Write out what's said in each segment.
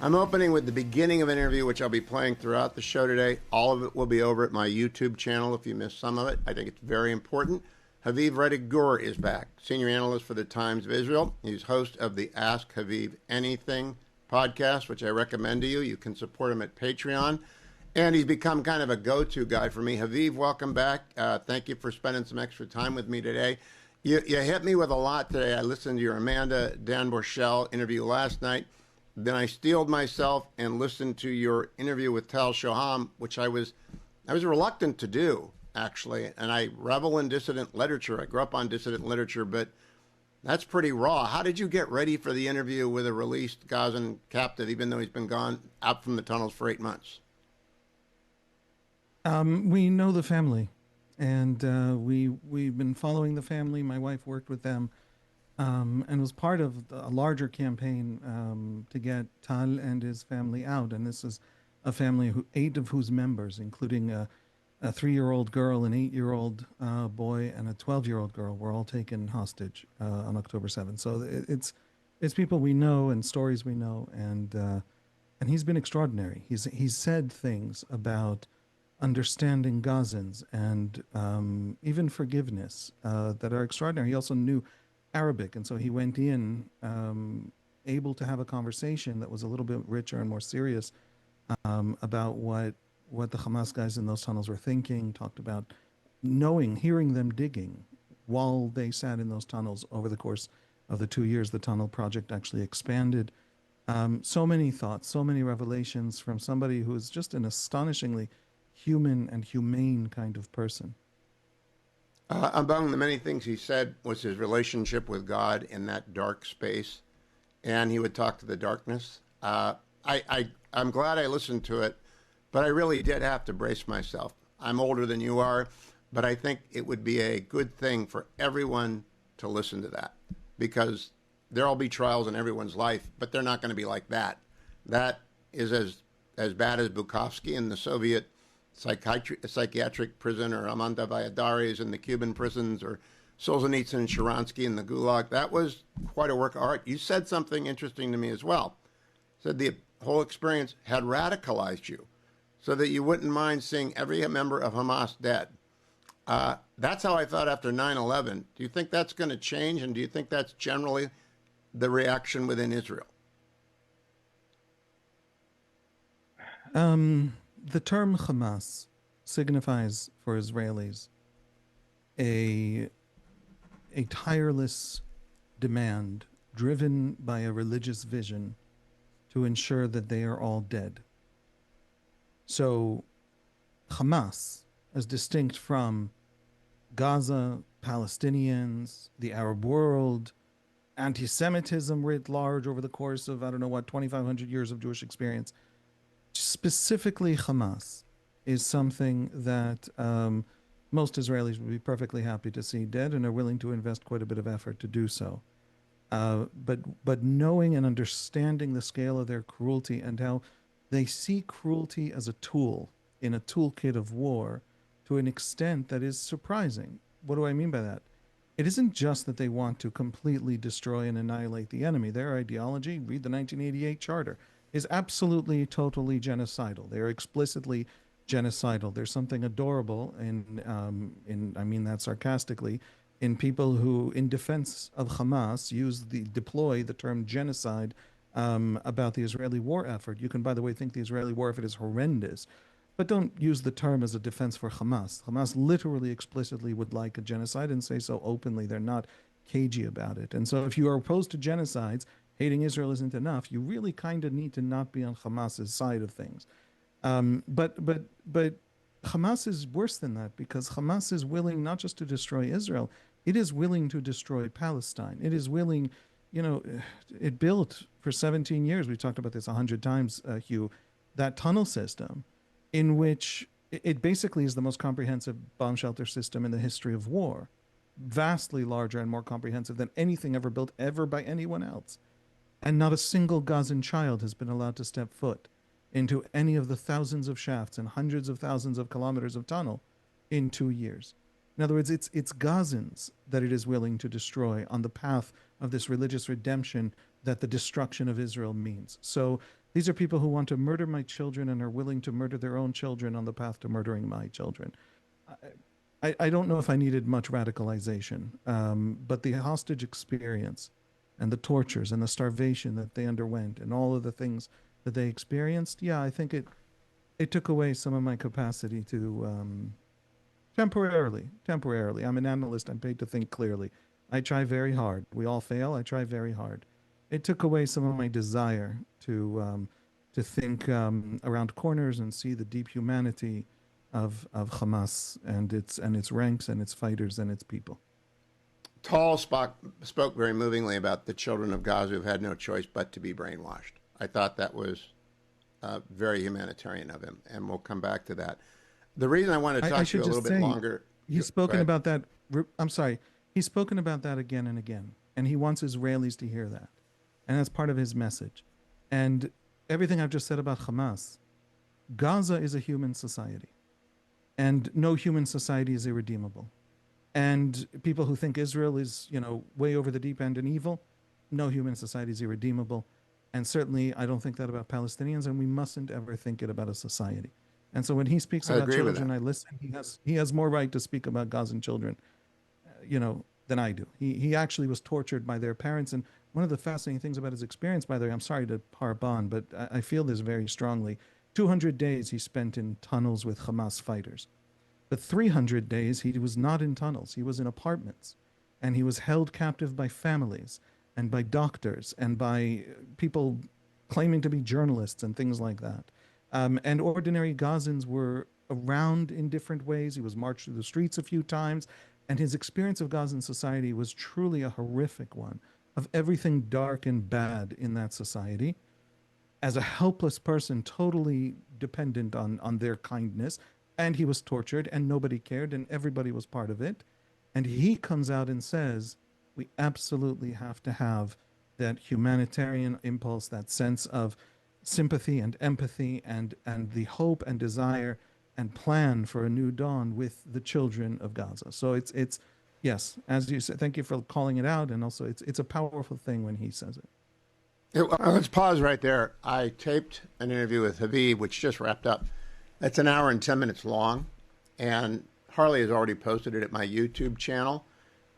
I'm opening with the beginning of an interview, which I'll be playing throughout the show today. All of it will be over at my YouTube channel if you missed some of it. I think it's very important. Haviv Redigur is back, senior analyst for the Times of Israel. He's host of the Ask Haviv Anything podcast, which I recommend to you. You can support him at Patreon. And he's become kind of a go-to guy for me. Haviv, welcome back. Thank you for spending some extra time with me today. You hit me with a lot today. I listened to your Amanda Dan Borschel interview last night. Then I steeled myself and listened to your interview with Tal Shoham, which I was reluctant to do, actually. And I revel in dissident literature. I grew up on dissident literature, but that's pretty raw. How did you get ready for the interview with a released Gazan captive, even though he's been gone out from the tunnels for 8 months? We know the family, and we've been following the family. My wife worked with them. And was part of a larger campaign to get Tal and his family out. And this is a family, 8 of whose members, including a 3-year-old girl, an 8-year-old boy, and a 12-year-old girl, were all taken hostage on October 7th. So it's people we know and stories we know, and he's been extraordinary. He's said things about understanding Gazans and even forgiveness that are extraordinary. He also knew Arabic, and so he went in able to have a conversation that was a little bit richer and more serious about what the Hamas guys in those tunnels were thinking, talked about hearing them digging while they sat in those tunnels over the course of the 2 years the tunnel project actually expanded. So many thoughts, so many revelations from somebody who is just an astonishingly human and humane kind of person. Among the many things he said was his relationship with God in that dark space, and he would talk to the darkness. I'm glad I listened to it, but I really did have to brace myself. I'm older than you are, but I think it would be a good thing for everyone to listen to that, because there'll be trials in everyone's life, but they're not going to be like that. That is as bad as Bukovsky in the Soviet psychiatric prison, or Amanda Valladares in the Cuban prisons, or Solzhenitsyn and Sharansky in the Gulag. That was quite a work of art. You said something interesting to me as well. Said the whole experience had radicalized you so that you wouldn't mind seeing every member of Hamas dead. That's how I thought after 9/11. Do you think that's going to change, and do you think that's generally the reaction within Israel? The term Hamas signifies for Israelis a tireless demand driven by a religious vision to ensure that they are all dead. So Hamas, as distinct from Gaza, Palestinians, the Arab world, anti-Semitism writ large over the course of, 2,500 years of Jewish experience, specifically Hamas is something that most Israelis would be perfectly happy to see dead and are willing to invest quite a bit of effort to do so. But knowing and understanding the scale of their cruelty and how they see cruelty as a tool in a toolkit of war to an extent that is surprising. What do I mean by that? It isn't just that they want to completely destroy and annihilate the enemy. Their ideology, read the 1988 Charter, is absolutely, totally genocidal. They are explicitly genocidal. There's something adorable I mean that sarcastically, in people who, in defense of Hamas, deploy the term genocide about the Israeli war effort. You can, by the way, think the Israeli war effort is horrendous, but don't use the term as a defense for Hamas. Hamas literally, explicitly would like a genocide and say so openly. They're not cagey about it. And so if you are opposed to genocides, hating Israel isn't enough. You really kind of need to not be on Hamas's side of things. But Hamas is worse than that, because Hamas is willing not just to destroy Israel, it is willing to destroy Palestine. It is willing, it built for 17 years, we talked about this 100 times, Hugh, that tunnel system in which it basically is the most comprehensive bomb shelter system in the history of war, vastly larger and more comprehensive than anything ever built ever by anyone else. And not a single Gazan child has been allowed to step foot into any of the thousands of shafts and hundreds of thousands of kilometers of tunnel in 2 years. In other words, it's Gazans that it is willing to destroy on the path of this religious redemption that the destruction of Israel means. So These are people who want to murder my children and are willing to murder their own children on the path to murdering my children. I don't know if I needed much radicalization, but the hostage experience and the tortures and the starvation that they underwent and all of the things that they experienced, yeah, I think it took away some of my capacity to temporarily. I'm an analyst. I'm paid to think clearly. I try very hard. We all fail. I try very hard. It took away some of my desire to think around corners and see the deep humanity of Hamas and its ranks and its fighters and its people. Tall spoke very movingly about the children of Gaza who've had no choice but to be brainwashed. I thought that was very humanitarian of him, and we'll come back to that. The reason I want to talk to you a little bit longer... He's spoken about that... I'm sorry. He's spoken about that again and again, and he wants Israelis to hear that. And that's part of his message. And everything I've just said about Hamas, Gaza is a human society. And no human society is irredeemable. And people who think Israel is, way over the deep end and evil, no human society is irredeemable. And certainly I don't think that about Palestinians, and we mustn't ever think it about a society. And so when he speaks about children, I listen. He has more right to speak about Gazan children, than I do. He actually was tortured by their parents. And one of the fascinating things about his experience, by the way, I'm sorry to harp on, but I feel this very strongly. 200 days he spent in tunnels with Hamas fighters. But 300 days he was not in tunnels. He was in apartments. And he was held captive by families and by doctors and by people claiming to be journalists and things like that. And ordinary Gazans were around in different ways. He was marched through the streets a few times. And his experience of Gazan society was truly a horrific one, of everything dark and bad in that society. As a helpless person, totally dependent on their kindness. And he was tortured, and nobody cared, and everybody was part of it. And he comes out and says, we absolutely have to have that humanitarian impulse, that sense of sympathy and empathy and the hope and desire and plan for a new dawn with the children of Gaza. So it's yes, as you said, thank you for calling it out. And also it's a powerful thing when he says it. Let's pause right there. I taped an interview with Habib, which just wrapped up. It's an hour and 10 minutes long, and Harley has already posted it at my YouTube channel.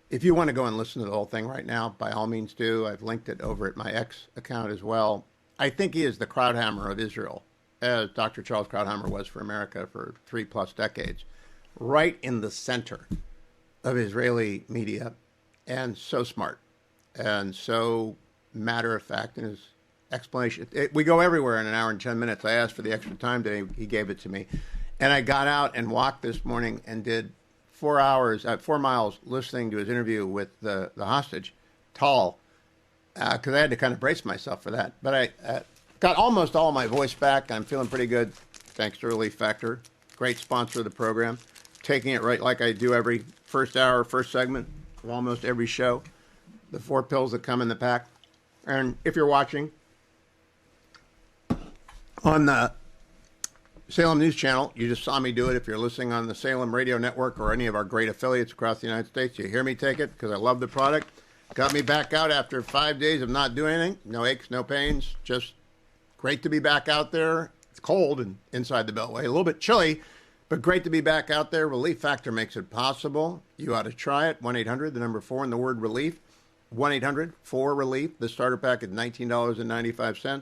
If you want to go and listen to the whole thing right now, by all means do. I've linked it over at my X account as well. I think he is the Krauthammer of Israel, as Dr. Charles Krauthammer was for America for 3+ decades, right in the center of Israeli media, and so smart and so matter-of-fact in his explanation. We go everywhere in an hour and 10 minutes. I asked for the extra time today. He gave it to me. And I got out and walked this morning and did 4 miles listening to his interview with the hostage, Tal, because I had to kind of brace myself for that. But I got almost all my voice back. I'm feeling pretty good, thanks to Relief Factor. Great sponsor of the program. Taking it right like I do every first hour, first segment of almost every show. The 4 pills that come in the pack. And if you're watching on the Salem News Channel, you just saw me do it. If you're listening on the Salem Radio Network or any of our great affiliates across the United States, you hear me take it because I love the product. Got me back out after 5 days of not doing anything. No aches, no pains. Just great to be back out there. It's cold and inside the Beltway. A little bit chilly, but great to be back out there. Relief Factor makes it possible. You ought to try it. 1-800, the number 4 and the word relief. 1-800-4-RELIEF. The starter pack is $19.95.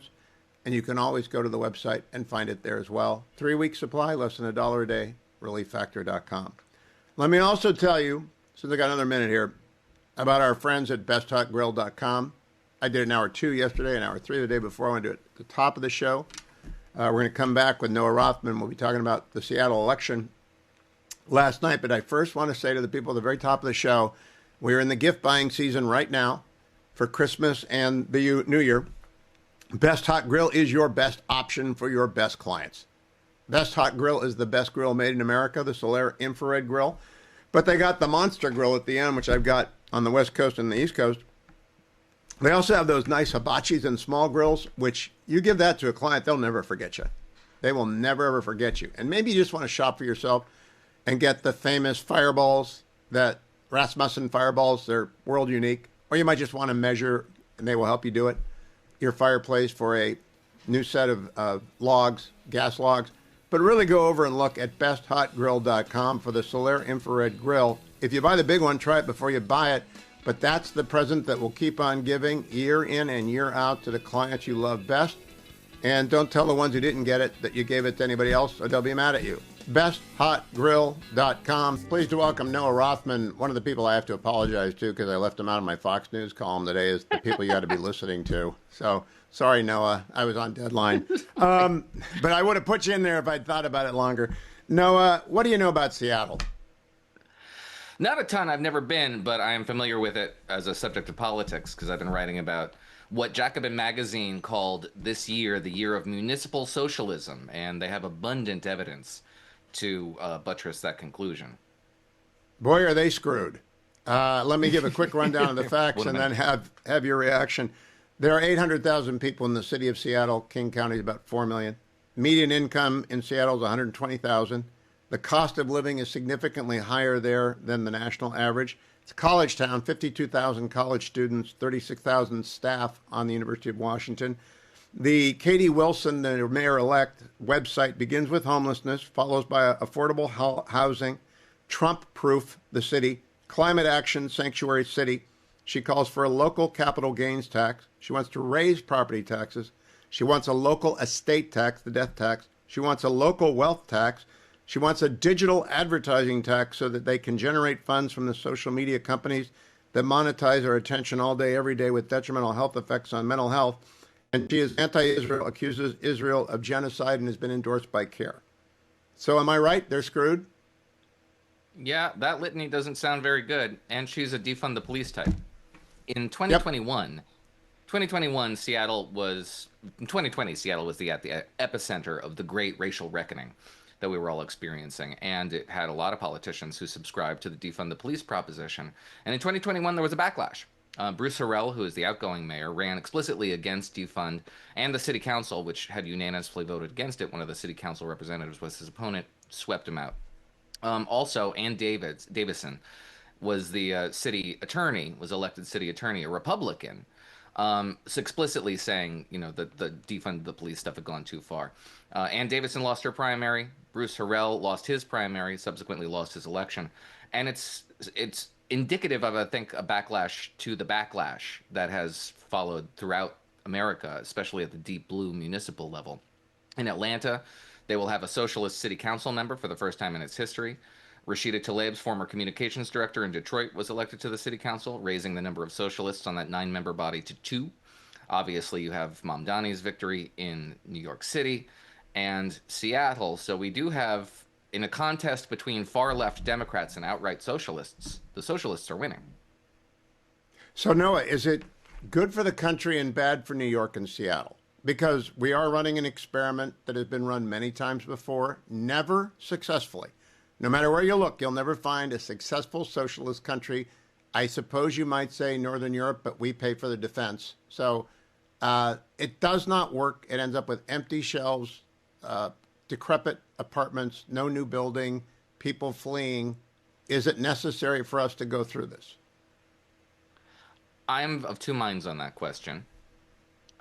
And you can always go to the website and find it there as well. 3-week supply, less than $1 a day, relieffactor.com. Let me also tell you, since I got another minute here, about our friends at besthotgrill.com. I did an hour 2 yesterday, an hour 3 the day before. I want to do it at the top of the show. We're going to come back with Noah Rothman. We'll be talking about the Seattle election last night. But I first want to say to the people at the very top of the show, we're in the gift buying season right now for Christmas and the New Year. Best Hot Grill is your best option for your best clients. Best Hot Grill is the best grill made in America, the Solaire infrared grill. But they got the monster grill at the end, which I've got on the West Coast and the East Coast. They also have those nice hibachis and small grills, which you give that to a client, they'll never forget you. They will never, ever forget you. And maybe you just want to shop for yourself and get the famous fireballs, that Rasmussen fireballs. They're world unique. Or you might just want to measure, and they will help you do it, your fireplace for a new set of logs, gas logs. But really go over and look at besthotgrill.com for the Solaire infrared grill. If you buy the big one, try it before you buy it. But that's the present that will keep on giving year in and year out to the clients you love best. And don't tell the ones who didn't get it that you gave it to anybody else or they'll be mad at you. besthotgrill.com. Pleased to welcome Noah Rothman. One of the people I have to apologize to because I left him out of my Fox News column today is the people you got to be listening to. So sorry, Noah. I was on deadline. But I would have put you in there if I'd thought about it longer. Noah, what do you know about Seattle? Not a ton. I've never been, but I am familiar with it as a subject of politics because I've been writing about what Jacobin magazine called this year the year of municipal socialism, and they have abundant evidence to buttress that conclusion. Boy, are they screwed. Let me give a quick rundown of the facts and then have your reaction. There are 800,000 people in the city of Seattle. King County is about 4 million. Median income in Seattle is 120,000. The cost of living is significantly higher there than the national average. It's a college town, 52,000 college students, 36,000 staff on the University of Washington. The Katie Wilson, the mayor-elect, website begins with homelessness, follows by affordable housing, Trump-proof the city, climate action, sanctuary city. She calls for a local capital gains tax. She wants to raise property taxes. She wants a local estate tax, the death tax. She wants a local wealth tax. She wants a digital advertising tax so that they can generate funds from the social media companies that monetize our attention all day, every day with detrimental health effects on mental health. And she is anti-Israel, accuses Israel of genocide, and has been endorsed by CARE. So am I right? They're screwed? Yeah, that litany doesn't sound very good. And she's a defund the police type. In 2021, Yep. 2021, Seattle was the at the epicenter of the great racial reckoning that we were all experiencing, and it had a lot of politicians who subscribed to the defund the police proposition. And in 2021, there was a backlash. Bruce Harrell, who is the outgoing mayor, ran explicitly against defund, and the city council, which had unanimously voted against it. One of the city council representatives was his opponent, swept him out. Also, Ann Davison was the city attorney, was elected city attorney, a Republican, explicitly saying, that the defund the police stuff had gone too far. Ann Davison lost her primary. Bruce Harrell lost his primary, subsequently lost his election. And it's indicative of, I think, a backlash to the backlash that has followed throughout America, especially at the deep blue municipal level. In Atlanta, they will have a socialist city council member for the first time in its history. Rashida Tlaib's former communications director in Detroit was elected to the city council, raising the number of socialists on that 9-member body to 2. Obviously, you have Mamdani's victory in New York City and Seattle. So we do have, in a contest between far-left Democrats and outright socialists, the socialists are winning. So, Noah, is it good for the country and bad for New York and Seattle? Because we are running an experiment that has been run many times before, never successfully. No matter where you look, you'll never find a successful socialist country. I suppose you might say Northern Europe, but we pay for the defense. So it does not work. It ends up with empty shelves, decrepit apartments, no new building, people fleeing. Is it necessary for us to go through this? I'm of two minds on that question.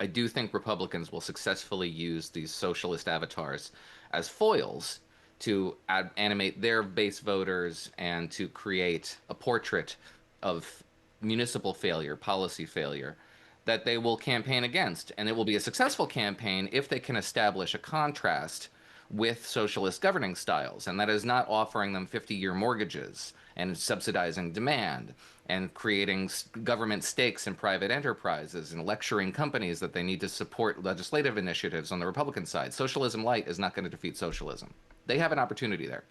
I do think Republicans will successfully use these socialist avatars as foils to animate their base voters and to create a portrait of municipal failure, policy failure, that they will campaign against. And it will be a successful campaign if they can establish a contrast with socialist governing styles. And that is not offering them 50-year mortgages and subsidizing demand and creating government stakes in private enterprises and lecturing companies that they need to support legislative initiatives on the Republican side. Socialism light is not going to defeat socialism. They have an opportunity there.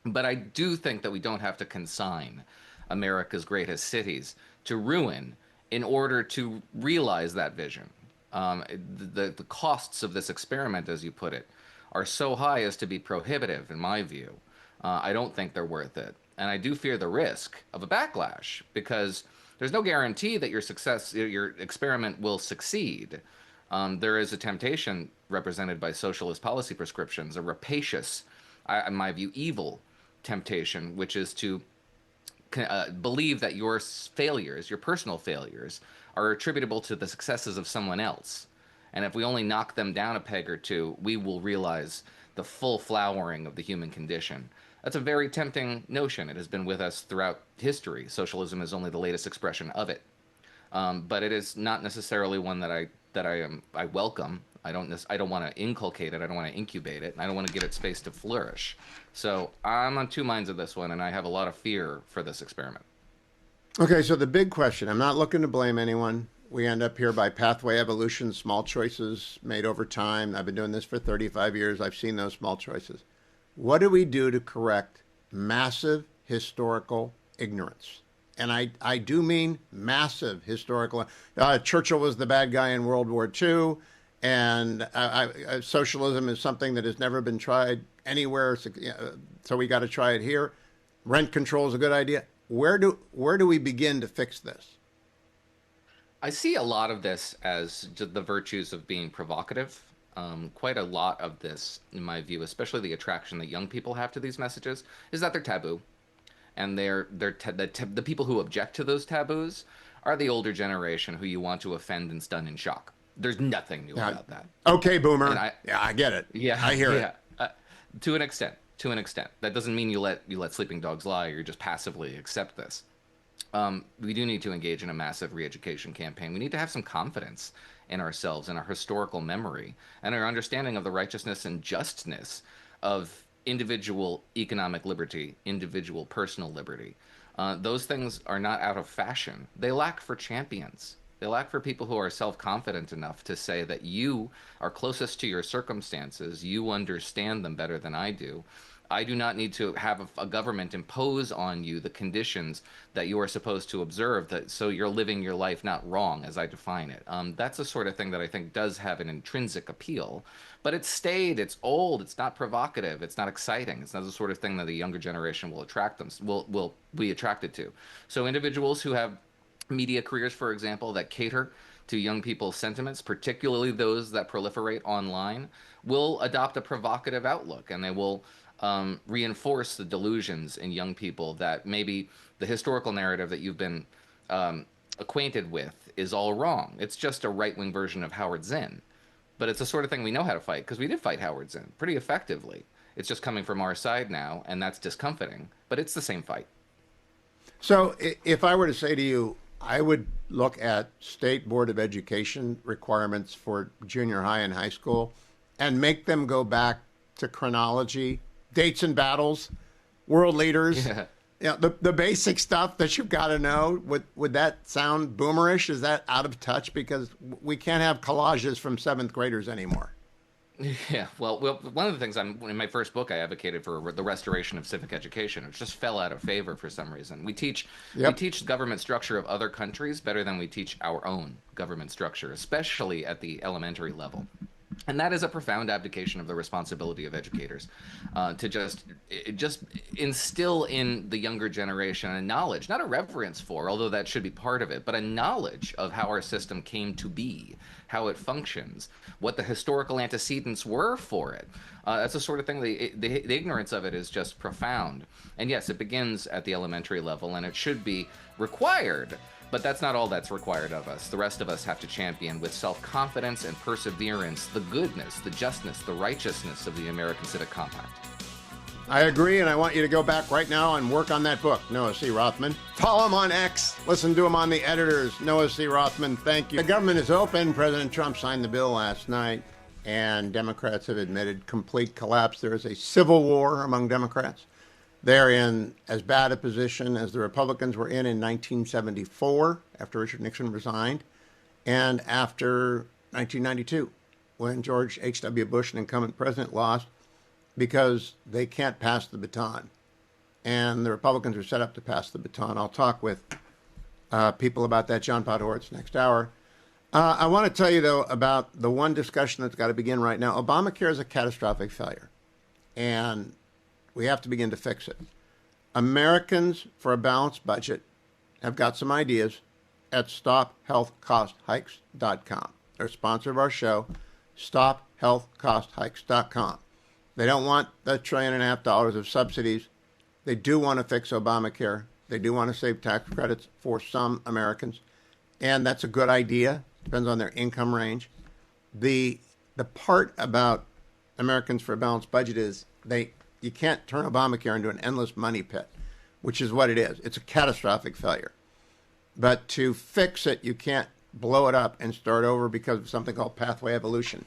But I do think that we don't have to consign America's greatest cities to ruin in order to realize that vision. The costs of this experiment, as you put it, are so high as to be prohibitive, in my view. I don't think they're worth it. And I do fear the risk of a backlash because there's no guarantee that your experiment will succeed. There is a temptation represented by socialist policy prescriptions, a rapacious, in my view, evil temptation, which is to believe that your failures, your personal failures, are attributable to the successes of someone else. And if we only knock them down a peg or two, we will realize the full flowering of the human condition. That's a very tempting notion. It has been with us throughout history. Socialism is only the latest expression of it. But it is not necessarily one that I welcome. I don't want to inculcate it. I don't want to incubate it. And I don't want to give it space to flourish. So I'm on two minds of this one, and I have a lot of fear for this experiment. Okay, so the big question, I'm not looking to blame anyone. We end up here by pathway evolution, small choices made over time. I've been doing this for 35 years. I've seen those small choices. What do we do to correct massive historical ignorance? And I do mean massive historical. Churchill was the bad guy in World War II, and socialism is something that has never been tried anywhere, so we got to try it here. Rent control is a good idea. Where do we begin to fix this? I see a lot of this as just the virtues of being provocative. Quite a lot of this, in my view, especially the attraction that young people have to these messages, is that they're taboo. And the people who object to those taboos are the older generation who you want to offend and stun in shock. There's nothing new about that. Okay, boomer. I get it. Yeah, I hear it. To an extent. That doesn't mean you let sleeping dogs lie, or you just passively accept this. We do need to engage in a massive re-education campaign. We need to have some confidence in ourselves and our historical memory and our understanding of the righteousness and justness of individual economic liberty, individual personal liberty. Those things are not out of fashion. They lack for champions. They lack for people who are self-confident enough to say that you are closest to your circumstances, you understand them better than I do. I do not need to have a government impose on you the conditions that you are supposed to observe, so you're living your life not wrong, as I define it. That's the sort of thing that I think does have an intrinsic appeal. But it's staid, it's old, it's not provocative, it's not exciting. It's not the sort of thing that the younger generation will be attracted to. So individuals who have media careers, for example, that cater to young people's sentiments, particularly those that proliferate online, will adopt a provocative outlook, and they will reinforce the delusions in young people that maybe the historical narrative that you've been acquainted with is all wrong. It's just a right-wing version of Howard Zinn. But it's the sort of thing we know how to fight, because we did fight Howard Zinn pretty effectively. It's just coming from our side now, and that's discomfiting. But it's the same fight. So if I were to say to you, I would look at State Board of Education requirements for junior high and high school and make them go back to chronology, dates and battles, world leaders, the basic stuff that you've got to know. Would that sound boomerish? Is that out of touch? Because we can't have collages from seventh graders anymore. Yeah, well, one of the things in my first book, I advocated for the restoration of civic education. It just fell out of favor for some reason. We teach the government structure of other countries better than we teach our own government structure, especially at the elementary level. And that is a profound abdication of the responsibility of educators, to just instill in the younger generation a knowledge, not a reverence for, although that should be part of it, but a knowledge of how our system came to be, how it functions, what the historical antecedents were for it. That's the sort of thing, the ignorance of it is just profound. And yes, it begins at the elementary level, and it should be required. But that's not all that's required of us. The rest of us have to champion with self-confidence and perseverance the goodness, the justness, the righteousness of the American Civic Compact. I agree, and I want you to go back right now and work on that book, Noah C. Rothman. Follow him on X. Listen to him on The Editors. Noah C. Rothman, thank you. The government is open. President Trump signed the bill last night, and Democrats have admitted complete collapse. There is a civil war among Democrats. They're in as bad a position as the Republicans were in 1974, after Richard Nixon resigned, and after 1992, when George H.W. Bush, an incumbent president, lost, because they can't pass the baton. And the Republicans are set up to pass the baton. I'll talk with people about that. John Podhoretz next hour. I want to tell you, though, about the one discussion that's got to begin right now. Obamacare is a catastrophic failure, and we have to begin to fix it. Americans for a Balanced Budget have got some ideas at StopHealthCostHikes.com. They're a sponsor of our show, StopHealthCostHikes.com. They don't want the $1.5 trillion of subsidies. They do want to fix Obamacare. They do want to save tax credits for some Americans. And that's a good idea. Depends on their income range. the part about Americans for a Balanced Budget is you can't turn Obamacare into an endless money pit, which is what it is. It's a catastrophic failure. But to fix it, you can't blow it up and start over because of something called pathway evolution.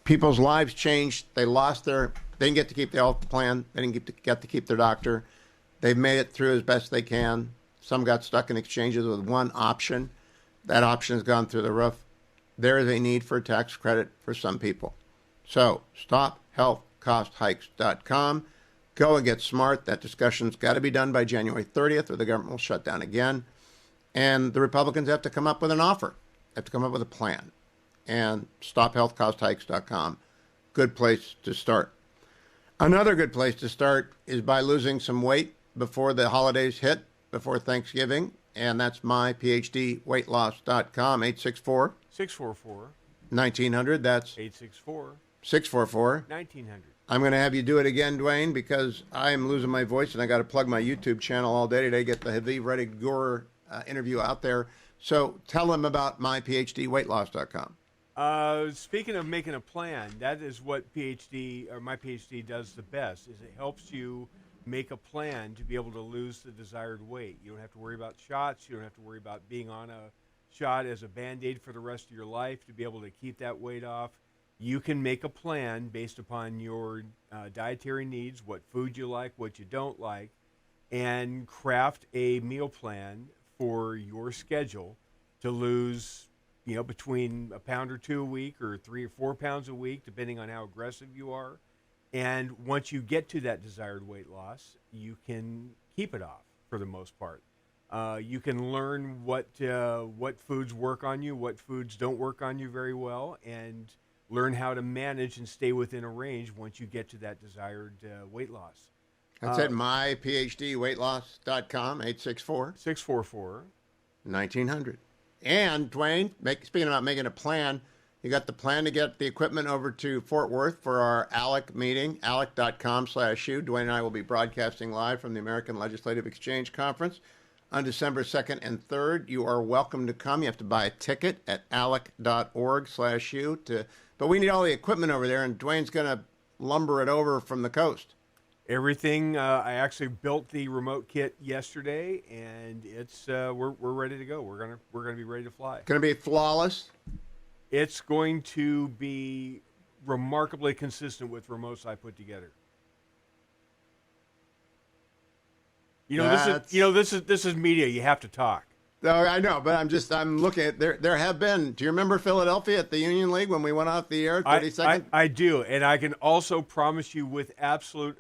People's lives changed. They didn't get to keep the health plan. They didn't get to keep their doctor. They've made it through as best they can. Some got stuck in exchanges with one option. That option has gone through the roof. There is a need for a tax credit for some people. So stophealthcosthikes.com. Go and get smart. That discussion's got to be done by January 30th or the government will shut down again. And the Republicans have to come up with an offer, have to come up with a plan. And stophealthcosthikes.com, good place to start. Another good place to start is by losing some weight before the holidays hit, before Thanksgiving. And that's myphdweightloss.com, 864 644 1900. That's 864 644 1900. I'm going to have you do it again, Dwayne, because I am losing my voice and I got to plug my YouTube channel all day today, get the Haviv Reddick Gore interview out there. So tell them about myphdweightloss.com. Speaking of making a plan, that is what my PhD does the best, is it helps you make a plan to be able to lose the desired weight. You don't have to worry about shots. You don't have to worry about being on a shot as a Band-Aid for the rest of your life to be able to keep that weight off. You can make a plan based upon your dietary needs, what food you like, what you don't like, and craft a meal plan for your schedule to lose, between a pound or two a week or 3 or 4 pounds a week, depending on how aggressive you are. And once you get to that desired weight loss, you can keep it off for the most part. You can learn what foods work on you, what foods don't work on you very well, and learn how to manage and stay within a range once you get to that desired weight loss. That's at myphdweightloss.com, 864 644 1900. And Dwayne, speaking about making a plan, you got the plan to get the equipment over to Fort Worth for our ALEC meeting, alec.com/Hugh. Dwayne and I will be broadcasting live from the American Legislative Exchange Conference on December 2nd and 3rd. You are welcome to come. You have to buy a ticket at alec.org/Hugh. But we need all the equipment over there, and Dwayne's going to lumber it over from the coast. Everything. I actually built the remote kit yesterday, and it's we're ready to go. We're gonna be ready to fly. Going to be flawless. It's going to be remarkably consistent with remotes I put together. This is media. You have to talk. No, I know, but I'm looking at there have been. Do you remember Philadelphia at the Union League when we went off the air 30 seconds? I do, and I can also promise you with absolute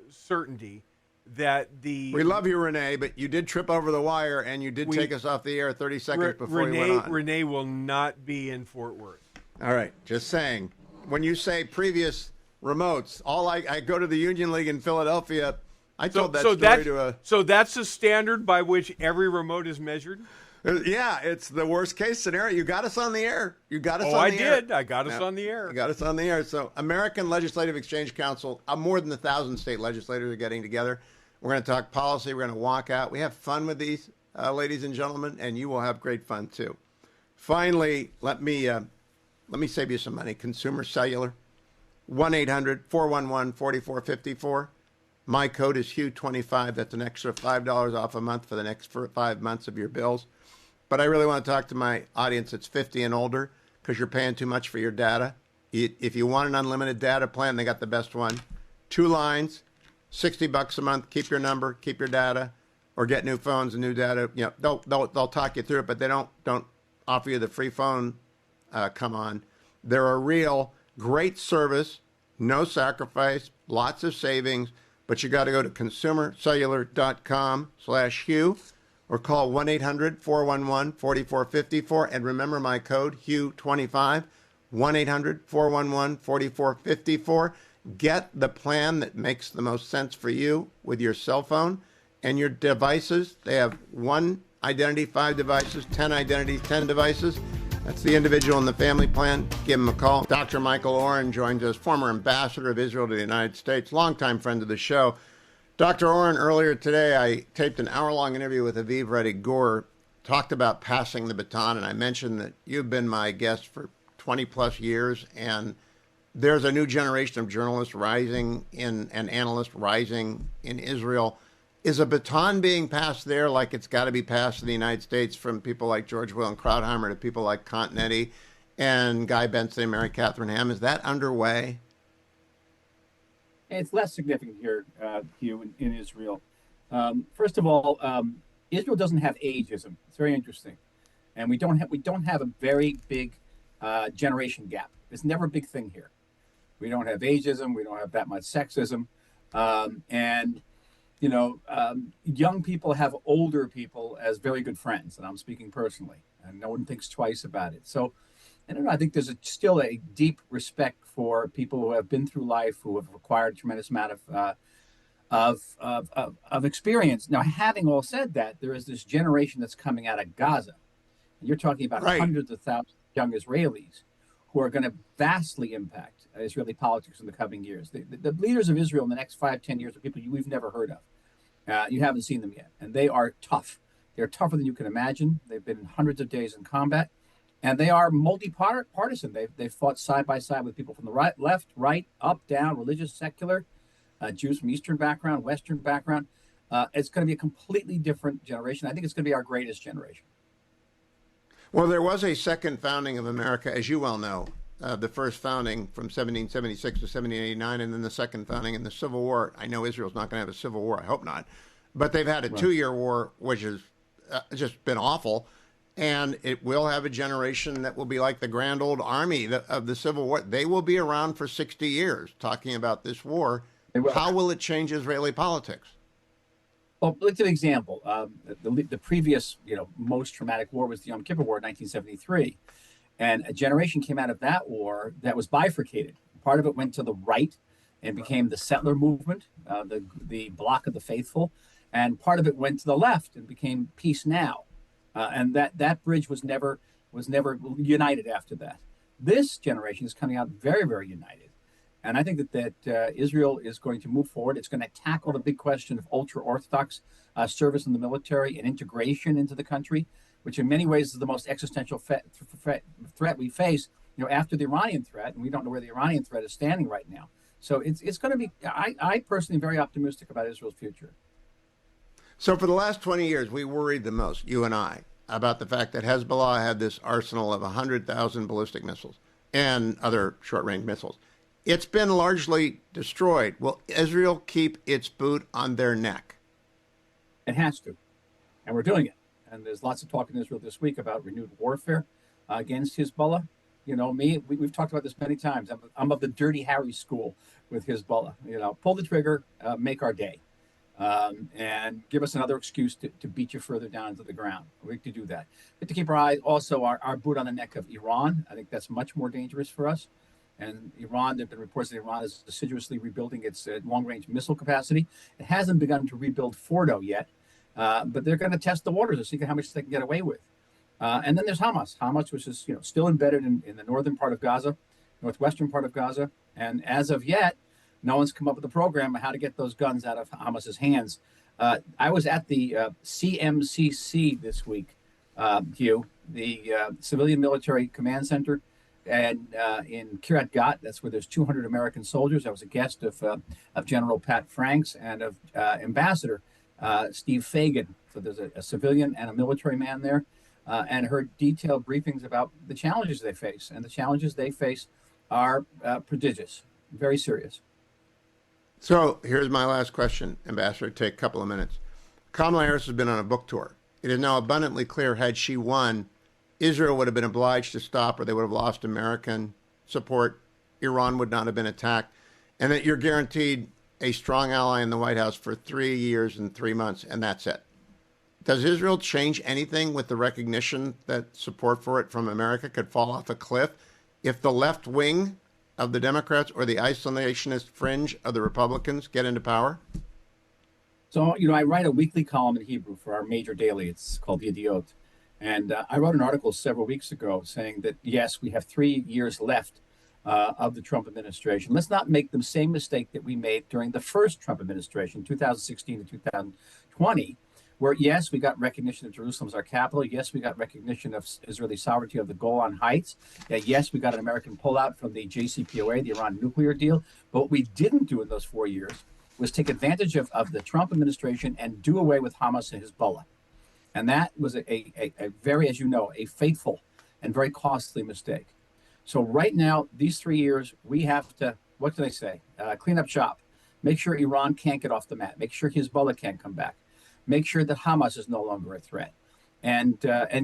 certainty that we love you, Renee, but you did trip over the wire and you did take us off the air 30 seconds before we went on. Renee will not be in Fort Worth. All right, just saying. When you say previous remotes, I go to the Union League in Philadelphia. I told that story to a... So that's the standard by which every remote is measured? Yeah, it's the worst case scenario. You got us on the air. You got us on the air. Oh, I did. I got us on the air. You got us on the air. So American Legislative Exchange Council, more than 1,000 state legislators are getting together. We're going to talk policy. We're going to walk out. We have fun with these, ladies and gentlemen, and you will have great fun too. Finally, let me save you some money. Consumer Cellular, 1-800-411-4454. My code is Hugh25. That's an extra $5 off a month for the next 5 months of your bills. But I really want to talk to my audience that's 50 and older because you're paying too much for your data. If you want an unlimited data plan, they got the best one. 2 lines, $60 a month. Keep your number, keep your data, or get new phones and new data. They'll talk you through it, but they don't offer you the free phone. Come on, they're a real great service, no sacrifice, lots of savings. But you got to go to consumercellular.com/Hugh or call 1-800-411-4454. And remember my code, Hugh25, 1-800-411-4454. Get the plan that makes the most sense for you with your cell phone and your devices. They have 1 identity, 5 devices, 10 identities, 10 devices. That's the individual and the family plan. Give him a call. Dr. Michael Oren joins us, former ambassador of Israel to the United States, longtime friend of the show. Dr. Oren, earlier today, I taped an hour-long interview with Haviv Reddick Gore, talked about passing the baton, and I mentioned that you've been my guest for 20 plus years, and there's a new generation of journalists rising in and analysts rising in Israel. Is a baton being passed there like it's got to be passed in the United States from people like George Will and Krauthammer to people like Continetti and Guy Benson and Mary Catherine Ham? Is that underway? It's less significant here, Hugh, in Israel. First of all, Israel doesn't have ageism. It's very interesting, and we don't have a very big generation gap. It's never a big thing here. We don't have ageism. We don't have that much sexism, and young people have older people as very good friends, and I'm speaking personally, and no one thinks twice about it. So, I don't know. I think there's still a deep respect for people who have been through life, who have acquired a tremendous amount of experience. Now, having all said that, there is this generation that's coming out of Gaza. And you're talking about Right. hundreds of thousands of young Israelis who are going to vastly impact Israeli politics in the coming years. The leaders of Israel in the next 5-10 years are people we've never heard of. You haven't seen them yet, and they are tough. They're tougher than you can imagine. They've been hundreds of days in combat, and they are multi-partisan. They've fought side by side with people from the right, left, right, up, down, religious, secular, Jews from Eastern background, Western background. It's going to be a completely different generation. I think it's going to be our greatest generation. Well, there was a second founding of America, as you well know. The first founding from 1776 to 1789, and then the second founding in the Civil War. I know Israel's not going to have a civil war. I hope not. But they've had a 2-year war, which has just been awful. And it will have a generation that will be like the grand old army of the Civil War. They will be around for 60 years talking about this war. How will it change Israeli politics? Well, let's give an example. The previous, most traumatic war was the Yom Kippur War in 1973. And a generation came out of that war that was bifurcated. Part of it went to the right and became the settler movement, the Bloc of the Faithful. And part of it went to the left and became Peace Now. And that bridge was never united after that. This generation is coming out very, very united. And I think that Israel is going to move forward. It's going to tackle the big question of ultra-Orthodox service in the military and integration into the country, which in many ways is the most existential threat we face, after the Iranian threat. And we don't know where the Iranian threat is standing right now. So it's going to be, I personally am very optimistic about Israel's future. So for the last 20 years, we worried the most, you and I, about the fact that Hezbollah had this arsenal of 100,000 ballistic missiles and other short-range missiles. It's been largely destroyed. Will Israel keep its boot on their neck? It has to, and we're doing it. And there's lots of talk in Israel this week about renewed warfare against Hezbollah. We've talked about this many times. I'm of the Dirty Harry school with Hezbollah. Pull the trigger, make our day. And give us another excuse to beat you further down to the ground. We have to do that. But to keep our eyes, also our boot on the neck of Iran. I think that's much more dangerous for us. And Iran, there have been reports that Iran is assiduously rebuilding its long-range missile capacity. It hasn't begun to rebuild Fordo yet, but they're going to test the waters to see how much they can get away with. And then there's Hamas. Hamas, which is still embedded in the northern part of Gaza, northwestern part of Gaza. And as of yet, no one's come up with a program on how to get those guns out of Hamas's hands. I was at the CMCC this week, Hugh, the Civilian Military Command Center, and in Kiryat Gat. That's where there's 200 American soldiers. I was a guest of General Pat Franks and of Ambassador Steve Fagan. So there's a civilian and a military man there, and heard detailed briefings about the challenges they face. And the challenges they face are prodigious, very serious. So here's my last question, Ambassador. Take a couple of minutes. Kamala Harris has been on a book tour. It is now abundantly clear, had she won, Israel would have been obliged to stop, or they would have lost American support. Iran would not have been attacked, and that you're guaranteed a strong ally in the White House for 3 years and 3 months, and that's it. Does Israel change anything with the recognition that support for it from America could fall off a cliff if the left wing of the Democrats or the isolationist fringe of the Republicans get into power? So, I write a weekly column in Hebrew for our major daily. It's called Yediot. And I wrote an article several weeks ago saying that, yes, we have 3 years left of the Trump administration. Let's not make the same mistake that we made during the first Trump administration, 2016 to 2020, where, yes, we got recognition of Jerusalem as our capital. Yes, we got recognition of Israeli sovereignty of the Golan Heights. Yes, we got an American pullout from the JCPOA, the Iran nuclear deal. But what we didn't do in those 4 years was take advantage of the Trump administration and do away with Hamas and Hezbollah. And that was a very, as you know, a fateful and very costly mistake. So right now, these 3 years, we have to, what can I say, clean up shop. Make sure Iran can't get off the mat. Make sure Hezbollah can't come back. Make sure that Hamas is no longer a threat. And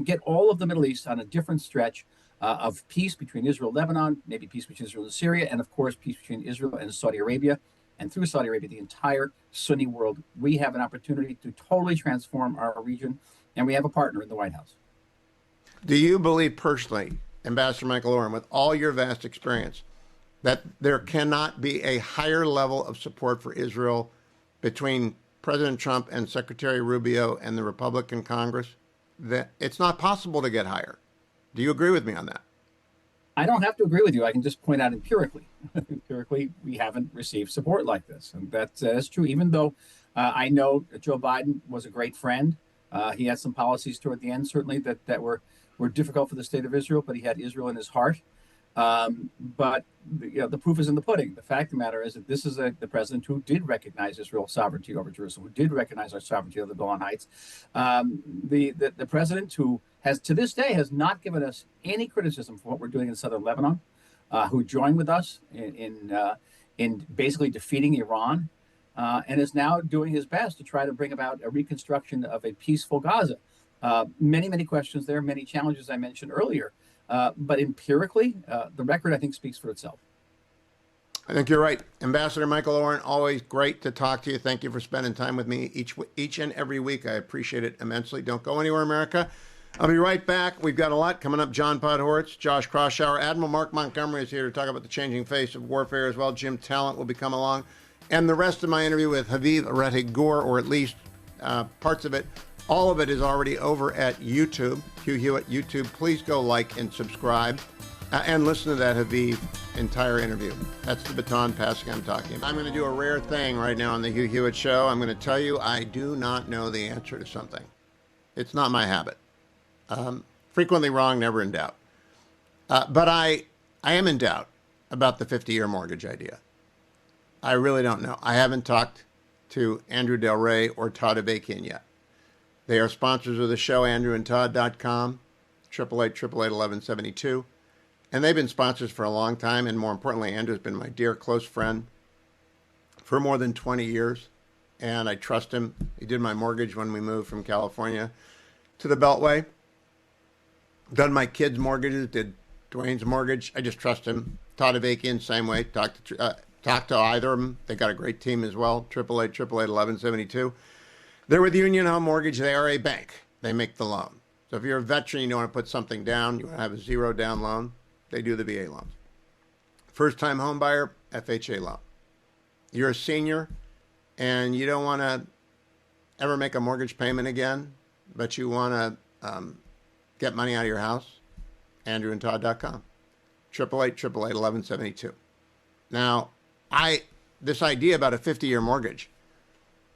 get all of the Middle East on a different stretch of peace between Israel and Lebanon, maybe peace between Israel and Syria, and of course, peace between Israel and Saudi Arabia. And through Saudi Arabia, the entire Sunni world. We have an opportunity to totally transform our region, and we have a partner in the White House. Do you believe personally, Ambassador Michael Oren, with all your vast experience, that there cannot be a higher level of support for Israel between President Trump and Secretary Rubio and the Republican Congress? That it's not possible to get higher. Do you agree with me on that? I don't have to agree with you. I can just point out empirically. Empirically, we haven't received support like this. And that's true, even though I know Joe Biden was a great friend. He had some policies toward the end, certainly, that were difficult for the state of Israel, but he had Israel in his heart. But the proof is in the pudding. The fact of the matter is that this is the president who did recognize Israel's sovereignty over Jerusalem, who did recognize our sovereignty over the Golan Heights. The president who has, to this day, has not given us any criticism for what we're doing in southern Lebanon, who joined with us in basically defeating Iran, and is now doing his best to try to bring about a reconstruction of a peaceful Gaza. Many, many questions there, many challenges I mentioned earlier. But empirically, the record, I think, speaks for itself. I think you're right. Ambassador Michael Oren, always great to talk to you. Thank you for spending time with me each and every week. I appreciate it immensely. Don't go anywhere, America. I'll be right back. We've got a lot coming up. John Podhoretz, Josh Kroshauer, Admiral Mark Montgomery is here to talk about the changing face of warfare as well. Jim Talent will be coming along. And the rest of my interview with Haviv Rettig-Gur, or at least parts of it, all of it is already over at YouTube, Hugh Hewitt YouTube. Please go like and subscribe and listen to that Haviv entire interview. That's the baton passing I'm talking about. I'm going to do a rare thing right now on the Hugh Hewitt Show. I'm going to tell you I do not know the answer to something. It's not my habit. Frequently wrong, never in doubt. But I am in doubt about the 50-year mortgage idea. I really don't know. I haven't talked to Andrew Del Rey or Todd Avakian yet. They are sponsors of the show, andrewandtodd.com, 888-888-1172. And they've been sponsors for a long time. And more importantly, Andrew's been my dear close friend for more than 20 years. And I trust him. He did my mortgage when we moved from California to the Beltway. Done my kids' mortgages, did Dwayne's mortgage. I just trust him. Todd Avakian, same way. Talk to either of them. They got a great team as well, 888-888-1172. They're with Union Home Mortgage. They are a bank. They make the loan. So if you're a veteran, you don't want to put something down, you want to have a zero down loan, they do the VA loans. First-time home buyer, FHA loan. You're a senior and you don't want to ever make a mortgage payment again, but you want to get money out of your house, andrewandtodd.com, 888-888-1172. Now, this idea about a 50-year mortgage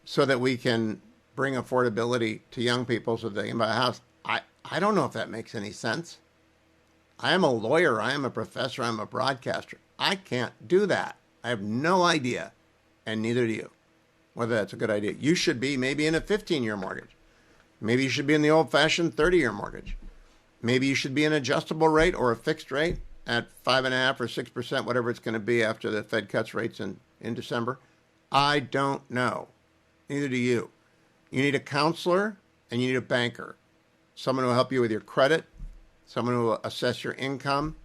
so that we can bring affordability to young people so they can buy a house, I don't know if that makes any sense. I am a lawyer. I am a professor. I'm a broadcaster. I can't do that. I have no idea, and neither do you, whether that's a good idea. You should be maybe in a 15-year mortgage. Maybe you should be in the old-fashioned 30-year mortgage. Maybe you should be an adjustable rate or a fixed rate at 5.5% or 6%, whatever it's going to be after the Fed cuts rates in December. I don't know. Neither do you. You need a counselor and you need a banker. Someone who will help you with your credit, someone who will assess your income,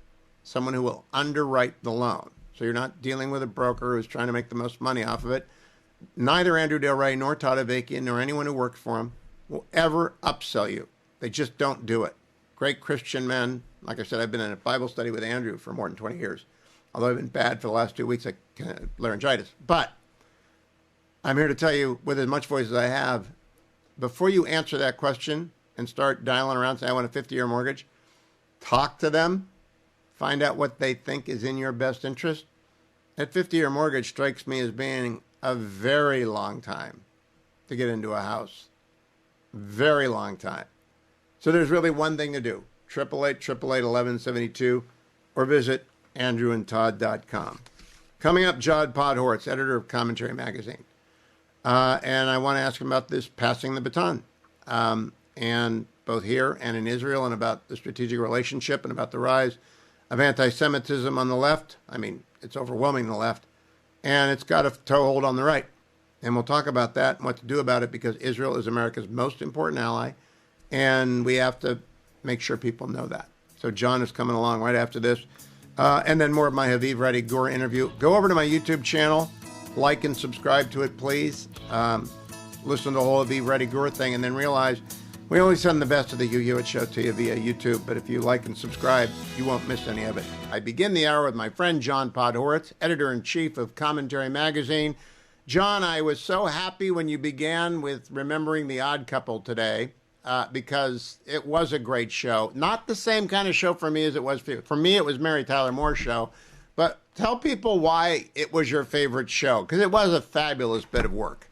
someone who will underwrite the loan. So you're not dealing with a broker who's trying to make the most money off of it. Neither Andrew Del Rey nor Todd Avakian nor anyone who works for him will ever upsell you. They just don't do it. Great Christian men. Like I said, I've been in a Bible study with Andrew for more than 20 years. Although I've been bad for the last 2 weeks, laryngitis. But I'm here to tell you, with as much voice as I have, before you answer that question and start dialing around saying, I want a 50-year mortgage, talk to them, find out what they think is in your best interest. That 50-year mortgage strikes me as being a very long time to get into a house. very long time. So there's really one thing to do. 888-888-1172 or visit andrewandtodd.com. Coming up, Jod Podhoretz, editor of Commentary Magazine. And I want to ask him about this passing the baton. And both here and in Israel, and about the strategic relationship and about the rise of anti-Semitism on the left. I mean, it's overwhelming the left. And it's got a toehold on the right. And we'll talk about that and what to do about it, because Israel is America's most important ally. And we have to make sure people know that. So John is coming along right after this. And then more of my Haviv Reddy Gur interview. Go over to my YouTube channel. Like and subscribe to it, please. Listen to the whole Haviv Reddy Gur thing, and then realize we only send the best of the Hugh Hewitt Show to you via YouTube. But if you like and subscribe, you won't miss any of it. I begin the hour with my friend John Podhoretz, editor-in-chief of Commentary Magazine. John, I was so happy when you began with remembering The Odd Couple today, because it was a great show. Not the same kind of show for me as it was for you. For me, it was Mary Tyler Moore's show. But tell people why it was your favorite show, because it was a fabulous bit of work.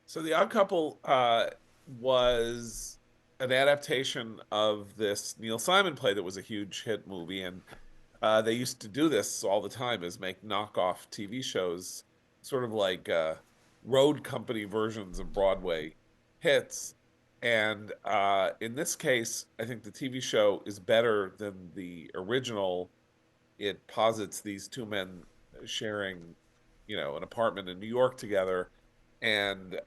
So The Odd Couple was an adaptation of this Neil Simon play that was a huge hit movie, and they used to do this all the time, is make knockoff TV shows, sort of like road company versions of Broadway hits. And in this case, I think the TV show is better than the original. It posits these two men sharing, an apartment in New York together, and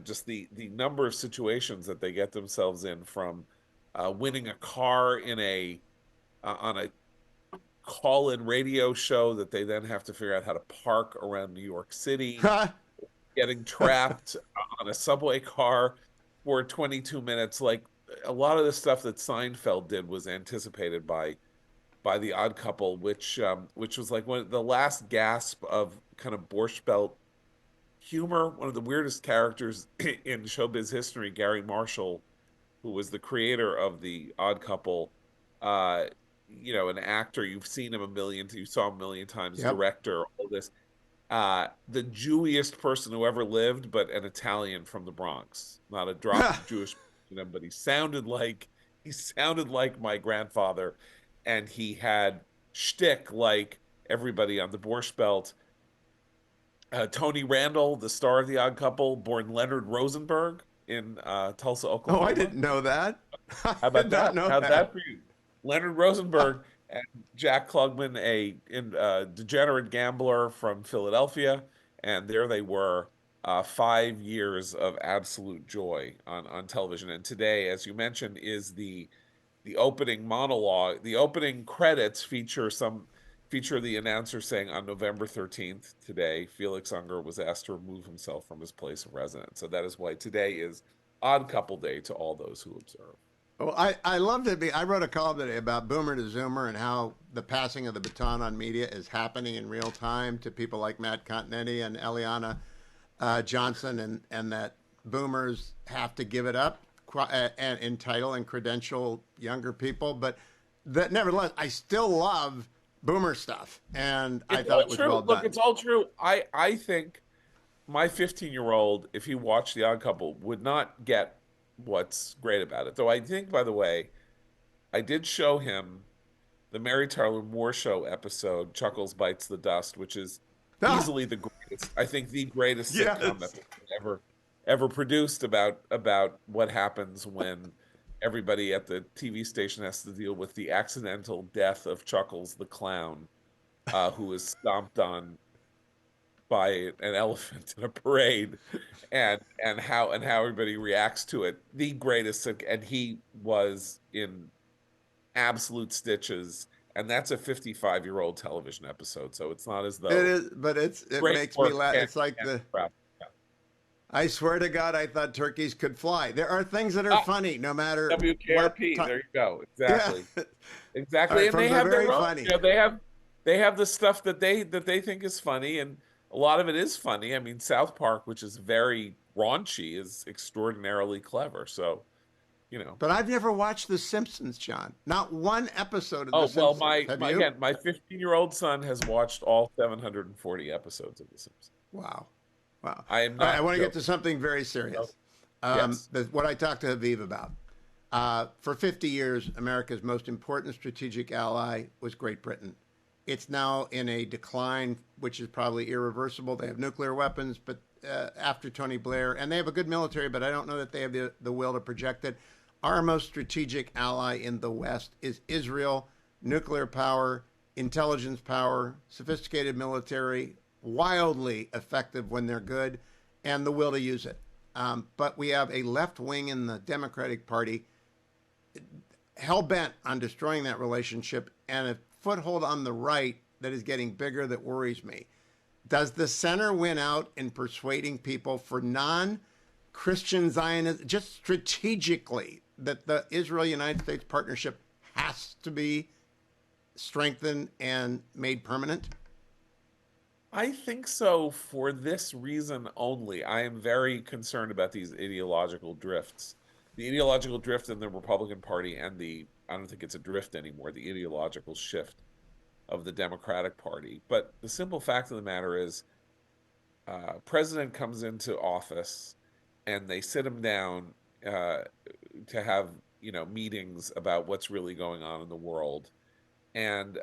just the number of situations that they get themselves in, from winning a car in on a call-in radio show that they then have to figure out how to park around New York City, getting trapped on a subway car for 22 minutes. Like, a lot of the stuff that Seinfeld did was anticipated by The Odd Couple, which was like the last gasp of kind of Borscht Belt humor. One of the weirdest characters in showbiz history, Gary Marshall, who was the creator of The Odd Couple, an actor, you've seen him you saw him a million times, yep. Director, all this. The Jewiest person who ever lived, but an Italian from the Bronx. Not a drop of Jewish in him, but he sounded like my grandfather. And he had shtick like everybody on the Borscht Belt. Tony Randall, the star of The Odd Couple, born Leonard Rosenberg in Tulsa, Oklahoma. Oh, I didn't know that. How about that? How'd that for you? Leonard Rosenberg and Jack Klugman, a degenerate gambler from Philadelphia. And there they were, 5 years of absolute joy on television. And today, as you mentioned, is the opening monologue. The opening credits feature the announcer saying, on November 13th today, Felix Unger was asked to remove himself from his place of residence. So that is why today is Odd Couple Day to all those who observe. Well, I loved it. I wrote a column today about Boomer to Zoomer and how the passing of the baton on media is happening in real time to people like Matt Continetti and Eliana Johnson, and that Boomers have to give it up and entitle and credential younger people. But that, nevertheless, I still love Boomer stuff, and I thought it was well done. Look, it's all true. I think my 15-year-old, if he watched The Odd Couple, would not get what's great about it. Though I think, by the way, I did show him the Mary Tyler Moore Show episode, Chuckles Bites the Dust, which is easily the greatest, I think the greatest sitcom that's ever produced, about what happens when everybody at the TV station has to deal with the accidental death of Chuckles the clown, who is stomped on by an elephant in a parade, and how everybody reacts to it. The greatest, and he was in absolute stitches, and that's a 55-year-old television episode, so it's not as though it is, but it makes me laugh. It's like I swear to God, I thought turkeys could fly. There are things that are funny, no matter WKRP. There you go. Exactly, yeah. Exactly. And they have their own. Funny. They have the stuff that they think is funny, and a lot of it is funny. I mean, South Park, which is very raunchy, is extraordinarily clever. So, But I've never watched The Simpsons, John. Not one episode of The Simpsons. My 15-year-old son has watched all 740 episodes of The Simpsons. Wow. I am not. I want to get to something very serious. Yes. What I talked to Haviv about. For 50 years, America's most important strategic ally was Great Britain. It's now in a decline, which is probably irreversible. They have nuclear weapons, but after Tony Blair, and they have a good military, but I don't know that they have the will to project it. Our most strategic ally in the West is Israel, nuclear power, intelligence power, sophisticated military, wildly effective when they're good, and the will to use it. But we have a left wing in the Democratic Party hell-bent on destroying that relationship, and a foothold on the right that is getting bigger that worries me. Does the center win out in persuading people for non-Christian Zionists, just strategically, that the Israel-United States partnership has to be strengthened and made permanent? I think so for this reason only. I am very concerned about these ideological drifts. The ideological drift in the Republican Party and I don't think it's a drift anymore, the ideological shift of the Democratic Party. But the simple fact of the matter is, president comes into office and they sit him down to have, meetings about what's really going on in the world. And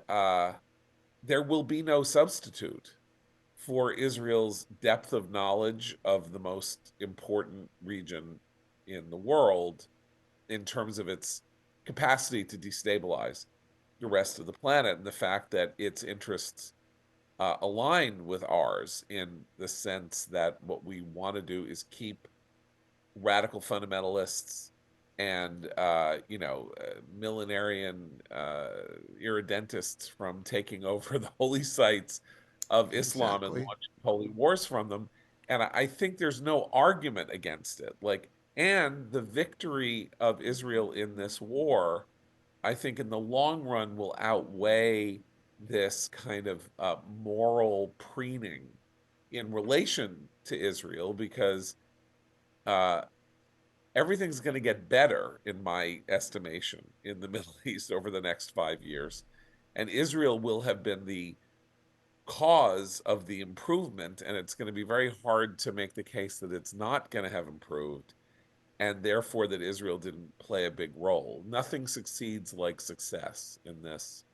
there will be no substitute for Israel's depth of knowledge of the most important region in the world in terms of its capacity to destabilize the rest of the planet, and the fact that its interests align with ours in the sense that what we want to do is keep radical fundamentalists and millenarian irredentists from taking over the holy sites of Islam and launching holy wars from them. And I think there's no argument against it. And the victory of Israel in this war, I think in the long run will outweigh this kind of moral preening in relation to Israel, because everything's going to get better, in my estimation, in the Middle East over the next 5 years. And Israel will have been the cause of the improvement, and it's going to be very hard to make the case that it's not going to have improved, and therefore that Israel didn't play a big role. Nothing succeeds like success in this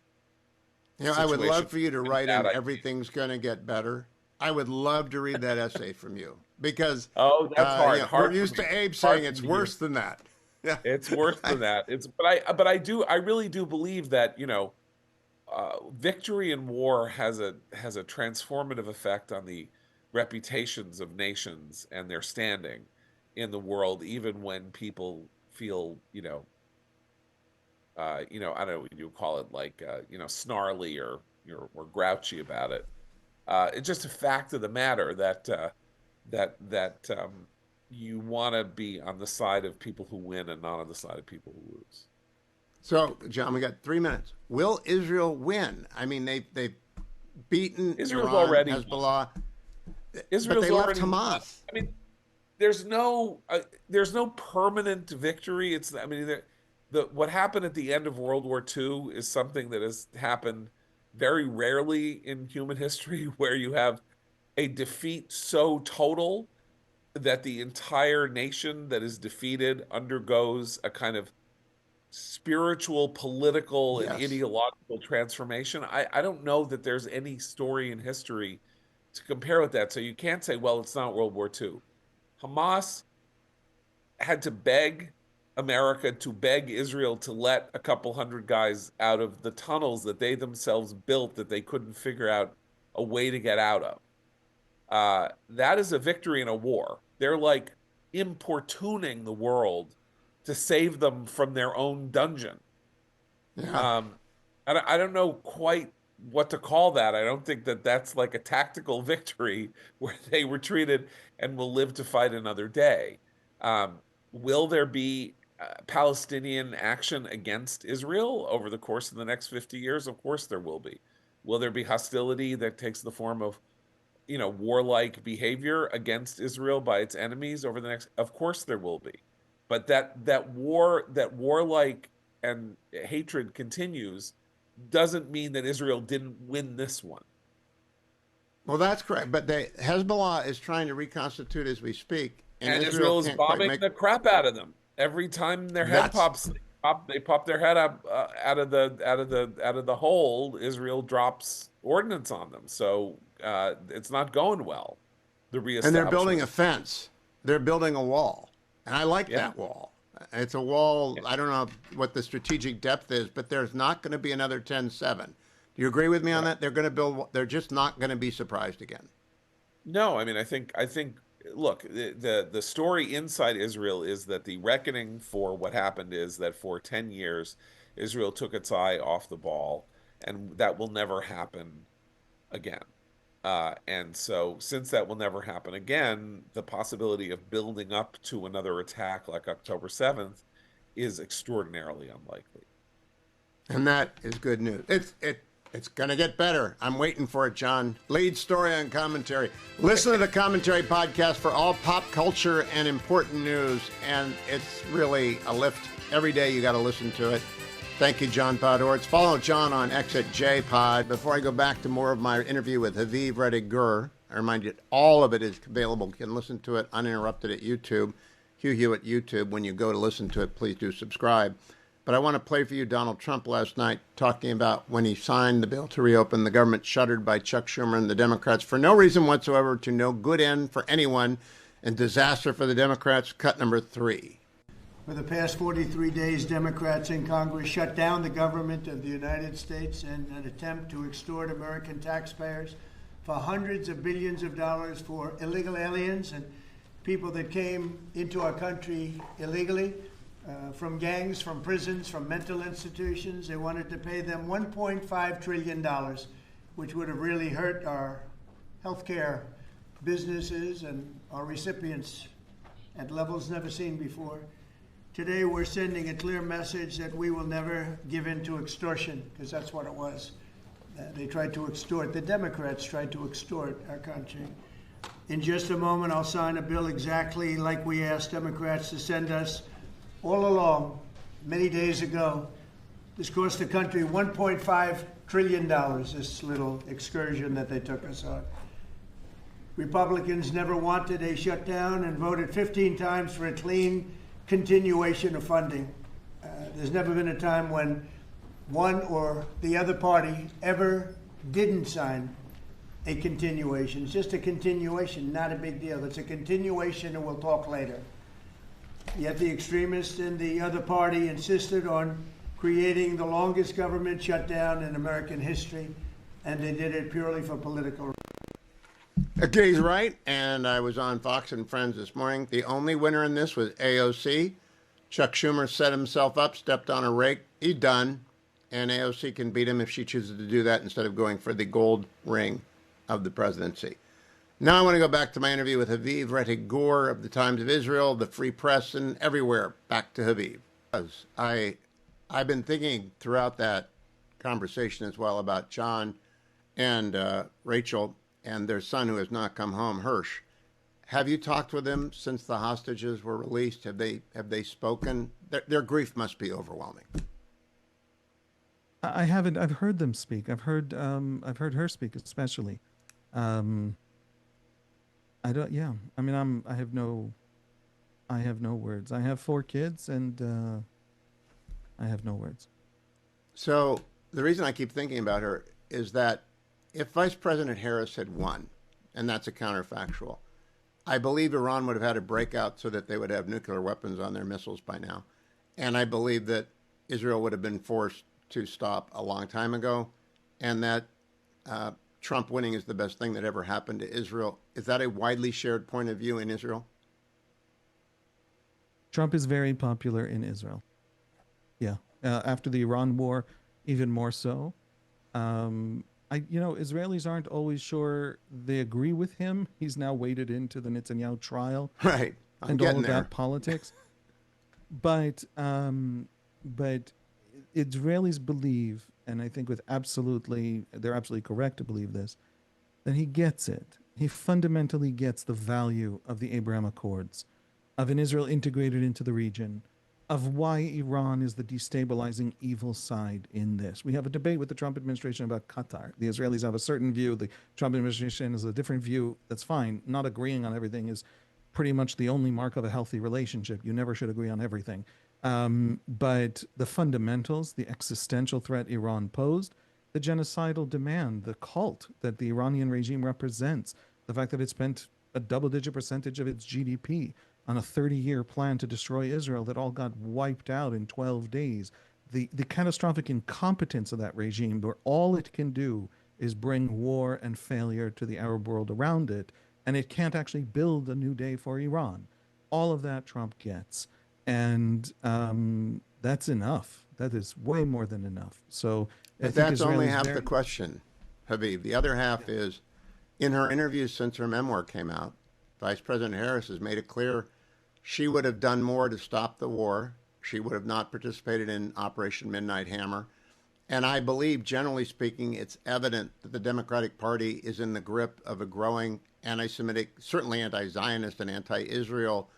situation. I would love for you to write in everything's going to get better. I would love to read that essay from you, because that's hard. We're used to Abe saying it's worse than that. Yeah, it's worse than that. I really do believe that victory in war has a transformative effect on the reputations of nations and their standing in the world, even when people feel I don't know what you call it, snarly or grouchy about it. It's just a fact of the matter that you want to be on the side of people who win and not on the side of people who lose. So, John, we got 3 minutes. Will Israel win? I mean, they've beaten Israel's Iran, already Hezbollah, Israel's but they left already Hamas. I mean, there's no permanent victory. What happened at the end of World War II is something that has happened very rarely in human history, where you have a defeat so total that the entire nation that is defeated undergoes a kind of spiritual, political, and ideological transformation. I don't know that there's any story in history to compare with that. So you can't say, well, it's not World War II. Hamas had to beg America to beg Israel to let a couple hundred guys out of the tunnels that they themselves built that they couldn't figure out a way to get out of. That is a victory in a war. They're importuning the world to save them from their own dungeon. Yeah. I don't know quite what to call that. I don't think that that's a tactical victory where they retreated and will live to fight another day. Will there be Palestinian action against Israel over the course of the next 50 years? Of course there will be. Will there be hostility that takes the form of warlike behavior against Israel by its enemies over the next? Of course there will be. But that warlike and hatred continues doesn't mean that Israel didn't win this one. Well, that's correct. But Hezbollah is trying to reconstitute as we speak. And Israel Israel is can't quite bombing make the crap out of them every time their head that's pops. They pop their head up out of the hole. Israel drops ordnance on them, so it's not going well. The and they're building reestablishment. a fence. They're building a wall, and I like Yeah. that wall. It's a wall. I don't know what the strategic depth is, but there's not going to be another 10-7. Do you agree with me on that? They're going to build. They're just not going to be surprised again. No, I mean, I think. Look, the story inside Israel is that the reckoning for what happened is that for 10 years, Israel took its eye off the ball, and that will never happen again. And so, since that will never happen again, the possibility of building up to another attack like October 7th is extraordinarily unlikely. And that is good news. It's going to get better. I'm waiting for it, John. Lead story on commentary. Listen to the Commentary Podcast for all pop culture and important news. And it's really a lift. Every day you got to listen to it. Thank you, John Podhoretz. Follow John on X at JPod. Before I go back to more of my interview with Haviv Redigur, I remind you all of it is available. You can listen to it uninterrupted at YouTube. Hugh Hewitt YouTube. When you go to listen to it, please do subscribe. But I want to play for you Donald Trump last night talking about when he signed the bill to reopen the government shuttered by Chuck Schumer and the Democrats for no reason whatsoever, to no good end for anyone, and disaster for the Democrats. Cut number 3. For the past 43 days, Democrats in Congress shut down the government of the United States in an attempt to extort American taxpayers for hundreds of billions of dollars for illegal aliens and people that came into our country illegally. From gangs, from prisons, from mental institutions. They wanted to pay them $1.5 trillion, which would have really hurt our healthcare businesses and our recipients at levels never seen before. Today, we're sending a clear message that we will never give in to extortion, because that's what it was. They tried to extort. The Democrats tried to extort our country. In just a moment, I'll sign a bill exactly like we asked Democrats to send us all along, many days ago. This cost the country $1.5 trillion, this little excursion that they took us on. Republicans never wanted a shutdown and voted 15 times for a clean continuation of funding. There's never been a time when one or the other party ever didn't sign a continuation. It's just a continuation, not a big deal. It's a continuation, and we'll talk later. Yet the extremists in the other party insisted on creating the longest government shutdown in American history, and they did it purely for political reasons. Okay, he's right, and I was on Fox and Friends this morning. The only winner in this was AOC. Chuck Schumer set himself up, stepped on a rake. He's done, and AOC can beat him if she chooses to do that instead of going for the gold ring of the presidency. Now I want to go back to my interview with Haviv Redigur of the Times of Israel, the Free Press, and everywhere. Back to Haviv. I've been thinking throughout that conversation as well about John and Rachel and their son who has not come home, Hirsch. Have you talked with them since the hostages were released? Have they spoken? Their grief must be overwhelming. I haven't. I've heard them speak. I've heard her speak, especially. I don't. Yeah. I mean, I have no words. I have 4 kids, and I have no words. So the reason I keep thinking about her is that if Vice President Harris had won, and that's a counterfactual, I believe Iran would have had a breakout so that they would have nuclear weapons on their missiles by now, and I believe that Israel would have been forced to stop a long time ago, and that Trump winning is the best thing that ever happened to Israel. Is that a widely shared point of view in Israel? Trump is very popular in Israel. Yeah. After the Iran war, even more so. Israelis aren't always sure they agree with him. He's now waded into the Netanyahu trial. Right. And all of that politics. But Israelis believe, and I think they're absolutely correct to believe this, that he gets it. He fundamentally gets the value of the Abraham Accords, of an Israel integrated into the region, of why Iran is the destabilizing evil side in this. We have a debate with the Trump administration about Qatar. The Israelis have a certain view. The Trump administration has a different view. That's fine. Not agreeing on everything is pretty much the only mark of a healthy relationship. You never should agree on everything. But the fundamentals, the existential threat Iran posed, the genocidal demand, the cult that the Iranian regime represents, the fact that it spent a double-digit percentage of its GDP on a 30-year plan to destroy Israel that all got wiped out in 12 days, the catastrophic incompetence of that regime, where all it can do is bring war and failure to the Arab world around it, and it can't actually build a new day for Iran. All of that Trump gets, and that's enough. That is way more than enough. So but that's only half the question, Habib. The other half is, in her interviews since her memoir came out, Vice President Harris has made it clear she would have done more to stop the war. She would have not participated in Operation Midnight Hammer. And I believe, generally speaking, it's evident that the Democratic Party is in the grip of a growing anti-Semitic, certainly anti-Zionist and anti-Israel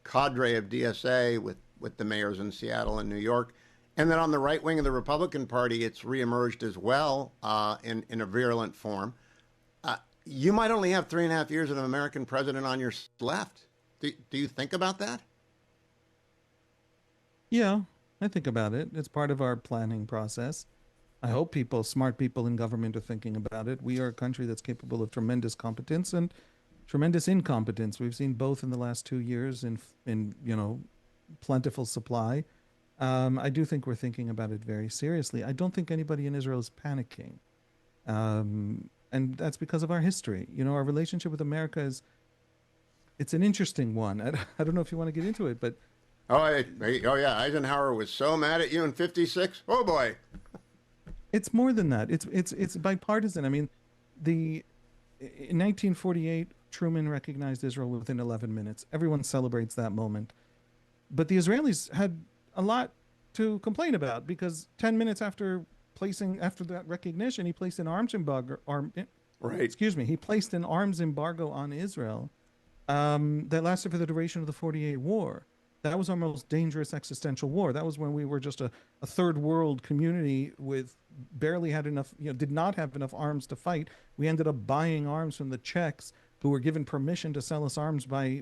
cadre of DSA with the mayors in Seattle and New York. And then on the right wing of the Republican Party, it's reemerged as well in a virulent form. You might only have 3.5 years of an American president on your left. Do you think about that? Yeah, I think about it. It's part of our planning process. I hope smart people in government are thinking about it. We are a country that's capable of tremendous competence and tremendous incompetence. We've seen both in the last 2 years in plentiful supply. I do think we're thinking about it very seriously. I don't think anybody in Israel is panicking. And that's because of our history. Our relationship with America it's an interesting one. I don't know if you want to get into it, but... Oh yeah, Eisenhower was so mad at you in '56. Oh boy. It's more than that. It's bipartisan. I mean, in 1948, Truman recognized Israel within 11 minutes. Everyone celebrates that moment. But the Israelis had a lot to complain about because 10 minutes after that recognition, he placed an arms embargo. He placed an arms embargo on Israel that lasted for the duration of the 48 war. That was our most dangerous existential war. That was when we were just a third world community with barely had enough, did not have enough arms to fight. We ended up buying arms from the Czechs, who were given permission to sell us arms by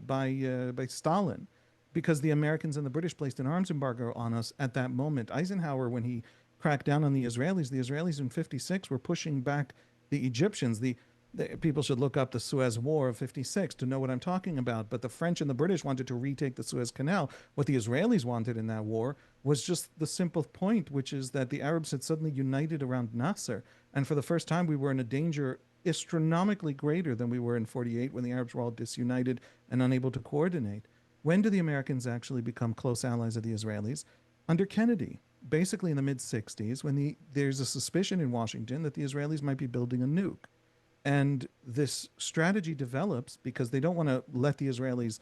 Stalin, because the Americans and the British placed an arms embargo on us at that moment. Eisenhower, when he cracked down on the Israelis in '56 were pushing back the Egyptians. People should look up the Suez War of '56 to know what I'm talking about. But the French and the British wanted to retake the Suez Canal. What the Israelis wanted in that war was just the simple point, which is that the Arabs had suddenly united around Nasser. And for the first time, we were in a danger astronomically greater than we were in '48 when the Arabs were all disunited and unable to coordinate. When do the Americans actually become close allies of the Israelis? Under Kennedy, basically in the mid-'60s, when there's a suspicion in Washington that the Israelis might be building a nuke. And this strategy develops because they don't want to let the Israelis,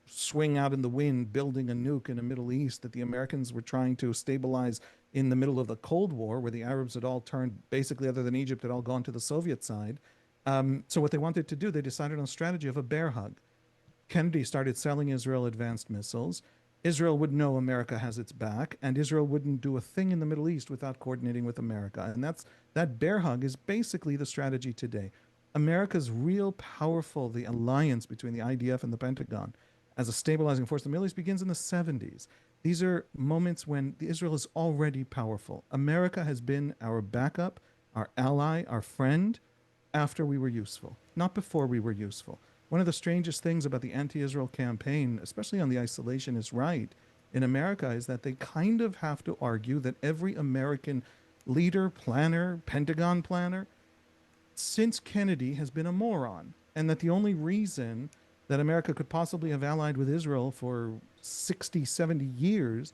swing out in the wind building a nuke in the Middle East that the Americans were trying to stabilize in the middle of the Cold War, where the Arabs had all turned, basically other than Egypt, had all gone to the Soviet side. So what they wanted to do, they decided on a strategy of a bear hug. Kennedy started selling Israel advanced missiles. Israel would know America has its back, and Israel wouldn't do a thing in the Middle East without coordinating with America. And that bear hug is basically the strategy today. America's real powerful, the alliance between the IDF and the Pentagon as a stabilizing force in the Middle East begins in the 70s. These are moments when Israel is already powerful. America has been our backup, our ally, our friend, after we were useful, not before we were useful. One of the strangest things about the anti-Israel campaign, especially on the isolationist right in America, is that they kind of have to argue that every American leader, planner, Pentagon planner, since Kennedy has been a moron, and that the only reason that America could possibly have allied with Israel for 60, 70 years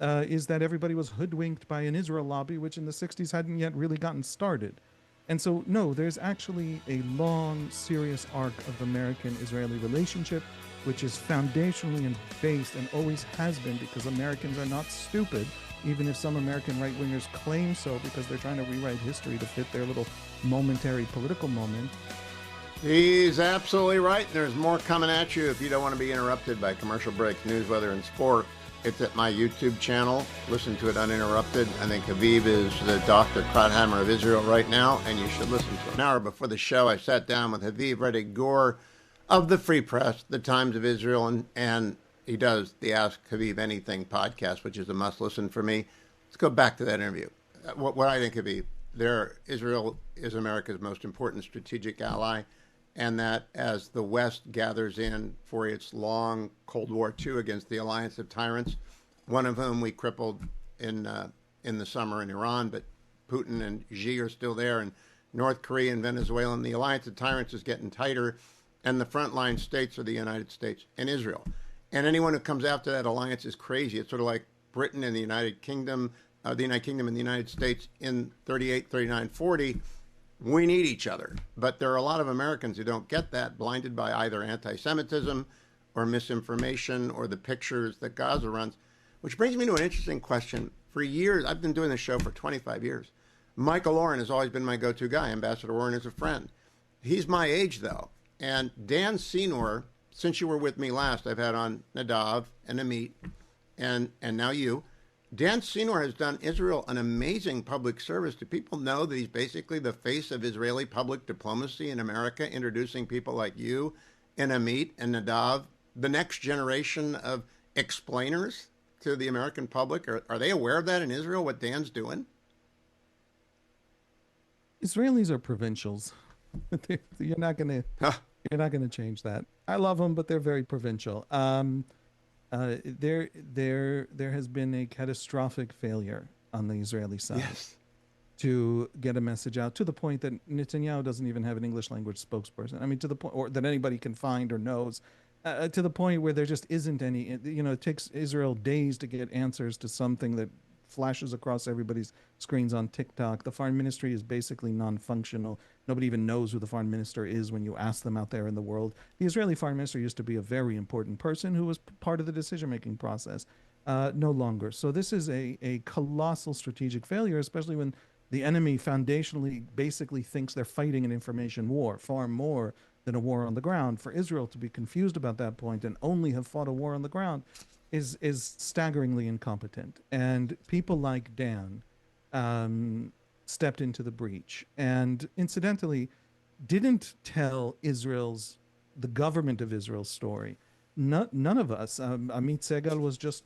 is that everybody was hoodwinked by an Israel lobby, which in the 60s hadn't yet really gotten started. And so, no, there's actually a long, serious arc of American-Israeli relationship, which is foundationally based and always has been, because Americans are not stupid, even if some American right-wingers claim so because they're trying to rewrite history to fit their little momentary political moment. He's absolutely right. There's more coming at you if you don't want to be interrupted by commercial breaks, news, weather, and sport. It's at my YouTube channel. Listen to it uninterrupted. I think Aviv is the Dr. Krauthammer of Israel right now, and you should listen to it. An hour before the show, I sat down with Aviv Reddy Gore, of the Free Press, the Times of Israel, and he does the Ask Haviv Anything podcast, which is a must-listen for me. Let's go back to that interview. What I think, Haviv, Israel is America's most important strategic ally, and that as the West gathers in for its long Cold War II against the alliance of tyrants, one of whom we crippled in the summer in Iran, but Putin and Xi are still there, and North Korea and Venezuela, and the alliance of tyrants is getting tighter, and the frontline states are the United States and Israel. And anyone who comes after that alliance is crazy. It's sort of like Britain and the United Kingdom and the United States in 38, 39, 40. We need each other. But there are a lot of Americans who don't get that, blinded by either anti-Semitism or misinformation or the pictures that Gaza runs. Which brings me to an interesting question. For years, I've been doing this show for 25 years. Michael Oren has always been my go-to guy. Ambassador Oren is a friend. He's my age, though. And Dan Senor, since you were with me last, I've had on Nadav and Amit and now you. Dan Senor has done Israel an amazing public service. Do people know that he's basically the face of Israeli public diplomacy in America, introducing people like you and Amit and Nadav, the next generation of explainers to the American public? Are they aware of that in Israel, what Dan's doing? Israelis are provincials. You're not gonna change that. I love them, but they're very provincial. There has been a catastrophic failure on the Israeli side to get a message out, to the point that Netanyahu doesn't even have an English language spokesperson. I mean, to the point, or that anybody can find or knows, to the point where there just isn't any. It takes Israel days to get answers to something that flashes across everybody's screens on TikTok. The foreign ministry is basically non-functional. Nobody even knows who the foreign minister is when you ask them out there in the world. The Israeli foreign minister used to be a very important person who was part of the decision-making process. No longer. So this is a colossal strategic failure, especially when the enemy foundationally basically thinks they're fighting an information war, far more than a war on the ground. For Israel to be confused about that point and only have fought a war on the ground is staggeringly incompetent. And people like Dan stepped into the breach and incidentally didn't tell the government of Israel's story. None of us. Amit Segal was just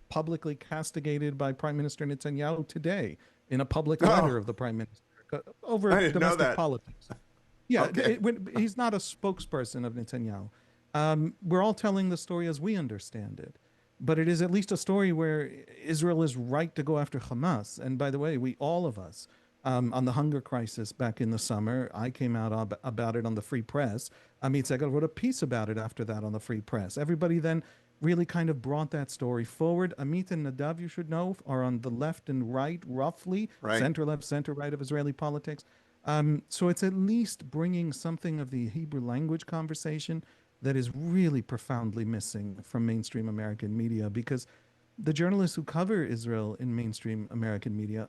publicly castigated by Prime Minister Netanyahu today in a public letter of the Prime Minister over domestic politics. Yeah, okay. He's not a spokesperson of Netanyahu. We're all telling the story as we understand it. But it is at least a story where Israel is right to go after Hamas. And by the way, all of us, on the hunger crisis back in the summer, I came out about it on the Free Press. Amit Segal wrote a piece about it after that on the Free Press. Everybody then really kind of brought that story forward. Amit and Nadav, you should know, are on the left and right, roughly, center-left, center-right of Israeli politics. So it's at least bringing something of the Hebrew language conversation that is really profoundly missing from mainstream American media, because the journalists who cover Israel in mainstream American media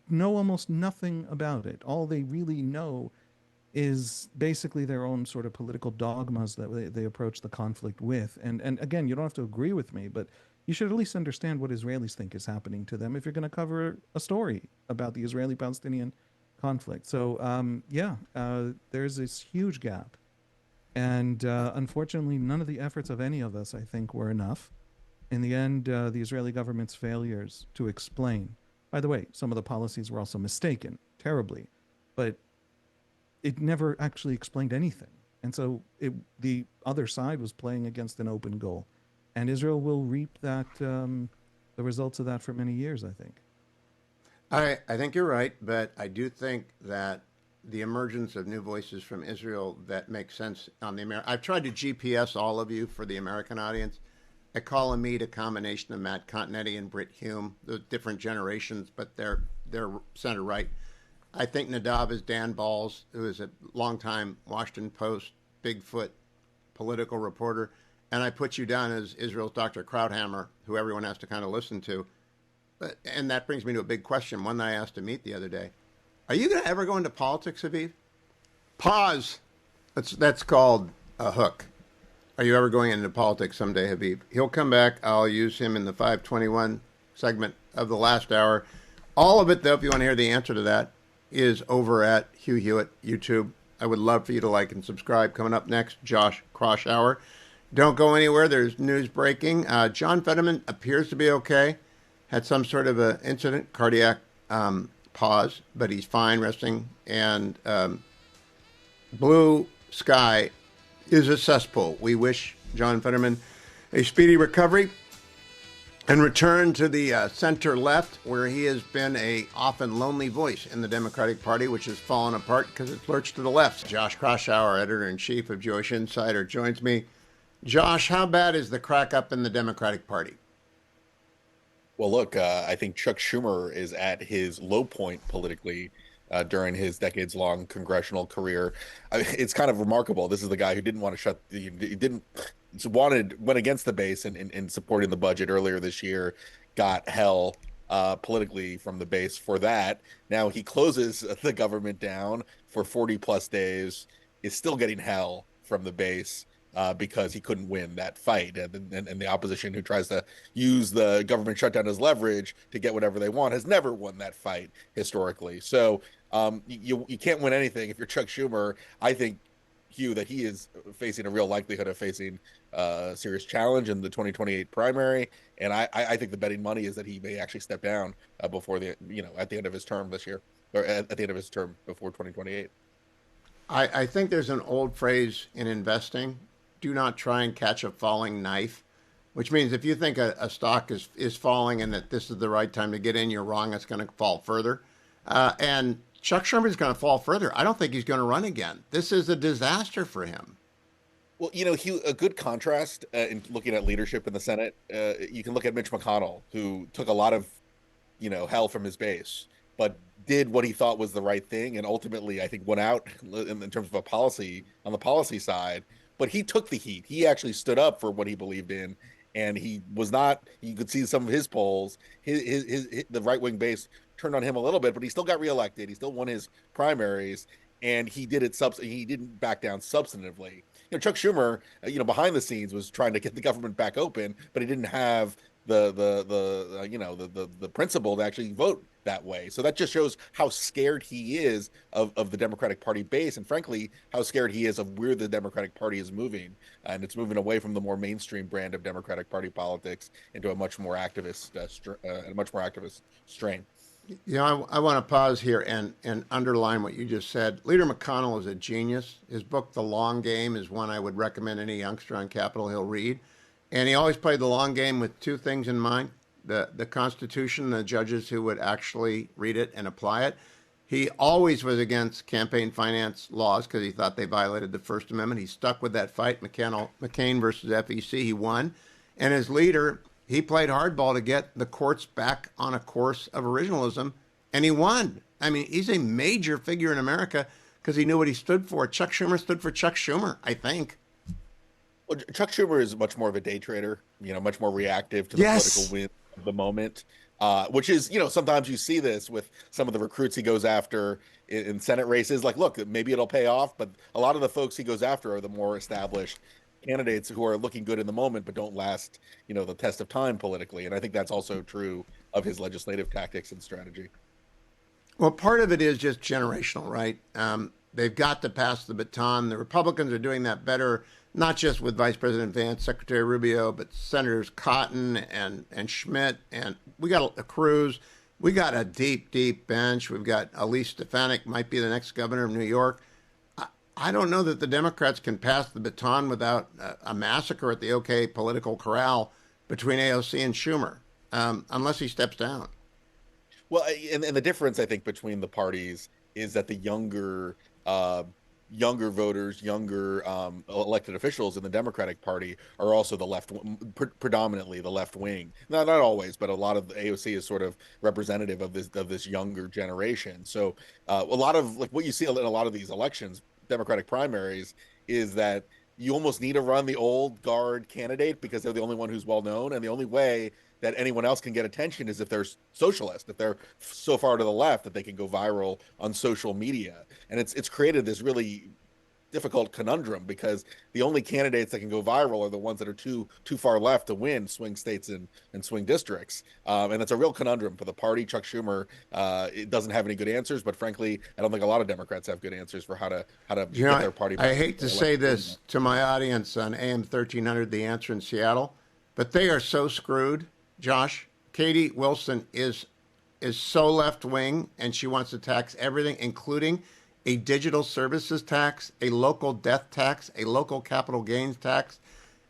know almost nothing about it. All they really know is basically their own sort of political dogmas that they approach the conflict with. And again, you don't have to agree with me, but you should at least understand what Israelis think is happening to them if you're going to cover a story about the Israeli-Palestinian conflict. So, there's this huge gap. And unfortunately, none of the efforts of any of us, I think, were enough. In the end, the Israeli government's failures to explain. By the way, some of the policies were also mistaken, terribly. But it never actually explained anything. And so the other side was playing against an open goal. And Israel will reap the results of that for many years, I think. I think you're right, but I do think that the emergence of new voices from Israel that make sense on the I've tried to GPS all of you for the American audience. I call Amit a combination of Matt Continetti and Britt Hume. They're different generations, but they're center right. I think Nadav is Dan Balls, who is a longtime Washington Post, Bigfoot political reporter. And I put you down as Israel's Dr. Krauthammer, who everyone has to kind of listen to. And that brings me to a big question, one that I asked Amit the other day. Are you going to ever go into politics, Haviv? Pause. That's called a hook. Are you ever going into politics someday, Haviv? He'll come back. I'll use him in the 521 segment of the last hour. All of it, though, if you want to hear the answer to that, is over at Hugh Hewitt, YouTube. I would love for you to like and subscribe. Coming up next, Josh Kroshauer. Don't go anywhere. There's news breaking. John Fetterman appears to be okay. Had some sort of an incident, cardiac pause, but he's fine, resting. And Blue Sky is a cesspool. We wish John Fetterman a speedy recovery and return to the center left, where he has been a often lonely voice in the Democratic Party, which has fallen apart because it's lurched to the left. Josh Kroshauer, editor-in-chief of Jewish Insider, joins me. Josh, how bad is the crack up in the Democratic Party? Well, look, I think Chuck Schumer is at his low point politically during his decades-long congressional career. It's kind of remarkable. This is the guy who didn't want to went against the base in supporting the budget earlier this year, got hell politically from the base for that. Now he closes the government down for 40 plus days, is still getting hell from the base because he couldn't win that fight. And the opposition, who tries to use the government shutdown as leverage to get whatever they want, has never won that fight historically. So you can't win anything if you're Chuck Schumer. I think, Hugh, that he is facing a real likelihood of facing a serious challenge in the 2028 primary. And I think the betting money is that he may actually step down before at the end of his term this year, or at the end of his term before 2028. I think there's an old phrase in investing: do not try and catch a falling knife, which means if you think a stock is falling and that this is the right time to get in, you're wrong. It's going to fall further. And Chuck Schumer is going to fall further. I don't think he's going to run again. This is a disaster for him. Well, Hugh, a good contrast in looking at leadership in the Senate, you can look at Mitch McConnell, who took a lot of, hell from his base, but did what he thought was the right thing, and ultimately, I think, went out in terms of on the policy side. But he took the heat. He actually stood up for what he believed in, and he was not. You could see some of his polls. The right wing base turned on him a little bit, but he still got reelected. He still won his primaries, and he did it. He didn't back down substantively. Chuck Schumer, behind the scenes was trying to get the government back open, but he didn't have the principle to actually vote that way. So that just shows how scared he is of the Democratic Party base, and frankly, how scared he is of where the Democratic Party is moving. And it's moving away from the more mainstream brand of Democratic Party politics into a much more activist, strain. I want to pause here and underline what you just said. Leader McConnell is a genius. His book, The Long Game, is one I would recommend any youngster on Capitol Hill read. And he always played the long game with two things in mind: the Constitution, the judges who would actually read it and apply it. He always was against campaign finance laws because he thought they violated the First Amendment. He stuck with that fight, McCain versus FEC. He won. And as leader, he played hardball to get the courts back on a course of originalism, and he won. I mean, he's a major figure in America because he knew what he stood for. Chuck Schumer stood for Chuck Schumer, I think. Well, Chuck Schumer is much more of a day trader, much more reactive to the political wind of the moment, which is, sometimes you see this with some of the recruits he goes after in Senate races. Like, look, maybe it'll pay off, but a lot of the folks he goes after are the more established candidates who are looking good in the moment but don't last, the test of time politically. And I think that's also true of his legislative tactics and strategy. Well, part of it is just generational, right? They've got to pass the baton. The Republicans are doing that better, not just with Vice President Vance, Secretary Rubio, but Senators Cotton and Schmidt. And we got a Cruz. We got a deep, deep bench. We've got Elise Stefanik, might be the next governor of New York. I don't know that the Democrats can pass the baton without a massacre at the OK political corral between AOC and Schumer, unless he steps down. Well, and the difference, I think, between the parties is that the younger voters, younger elected officials in the Democratic Party are also the predominantly the left wing. Not always, but a lot of the AOC is sort of representative of this younger generation. So a lot of what you see in a lot of these elections, Democratic primaries, is that you almost need to run the old guard candidate because they're the only one who's well known, and the only way that anyone else can get attention is if they're socialist, if they're so far to the left that they can go viral on social media. And it's created this really difficult conundrum because the only candidates that can go viral are the ones that are too far left to win swing states and swing districts. And it's a real conundrum for the party. Chuck Schumer it doesn't have any good answers, but frankly, I don't think a lot of Democrats have good answers for how to get their party. I hate to say this to my audience on AM 1300, The Answer in Seattle, but they are so screwed, Josh. Katie Wilson is so left wing, and she wants to tax everything, including a digital services tax, a local death tax, a local capital gains tax.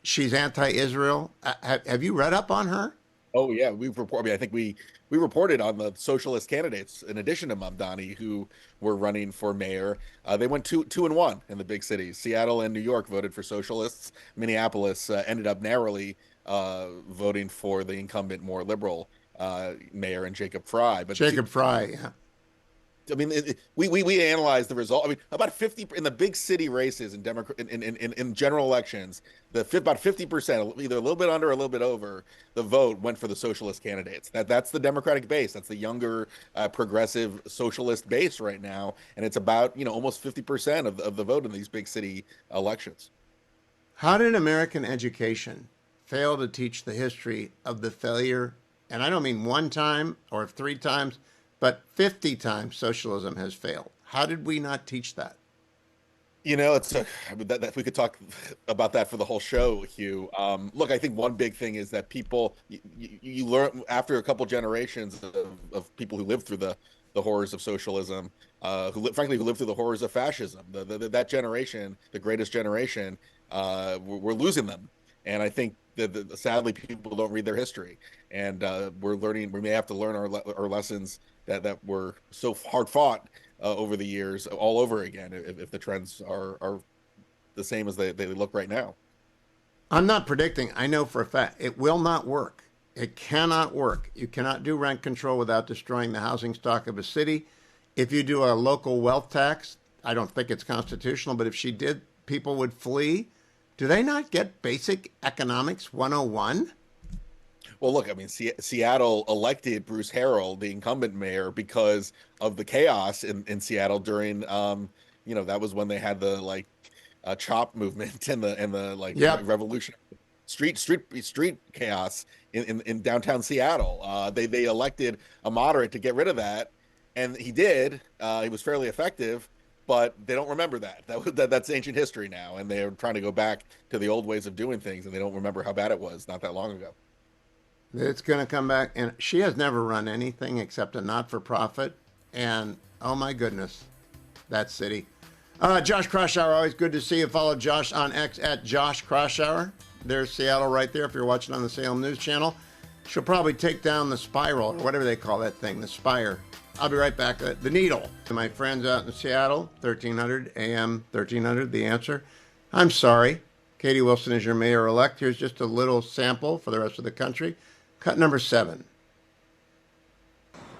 She's anti-Israel. Have you read up on her? Oh yeah, I think we reported on the socialist candidates in addition to Mamdani who were running for mayor. They went 2-1 in the big cities. Seattle and New York voted for socialists. Minneapolis ended up narrowly voting for the incumbent, more liberal mayor and Jacob Fry. But Jacob Fry, yeah. I mean, we analyzed the result. I mean, about 50 in the big city races in in general elections, about 50%, either a little bit under or a little bit over, the vote went for the socialist candidates. That's the Democratic base. That's the younger, progressive socialist base right now, and it's about almost 50% of the vote in these big city elections. How did American education fail to teach the history of the failure? And I don't mean one time or 3 times, but 50 times socialism has failed. How did we not teach that? That we could talk about that for the whole show, Hugh. Look, I think one big thing is that people, you learn after a couple generations of people who lived through the horrors of socialism, who lived through the horrors of fascism. That generation, the greatest generation, we're losing them. And I think that sadly people don't read their history, and we may have to learn our lessons that were so hard fought over the years all over again if the trends are the same as they look right now. I'm not predicting. I know for a fact it will not work. It cannot work. You cannot do rent control without destroying the housing stock of a city. If you do a local wealth tax, I don't think it's constitutional, but if she did, people would flee. Do they not get basic economics 101? Well, look, I mean, Seattle elected Bruce Harrell, the incumbent mayor, because of the chaos in Seattle during, that was when they had the CHOP movement and the revolution, street chaos in downtown Seattle. They elected a moderate to get rid of that, and he did. He was fairly effective. But they don't remember that. That's ancient history now, and they're trying to go back to the old ways of doing things, and they don't remember how bad it was not that long ago. It's going to come back, and she has never run anything except a not-for-profit, and oh my goodness, that city. Josh Kraushaar, always good to see you. Follow Josh on X at Josh Kraushaar. There's Seattle right there if you're watching on the Salem News Channel. She'll probably take down the spiral, or whatever they call that thing, the spire. I'll be right back. The Needle. To my friends out in Seattle, 1300 AM 1300, The Answer. I'm sorry. Katie Wilson is your mayor-elect. Here's just a little sample for the rest of the country. Cut number 7.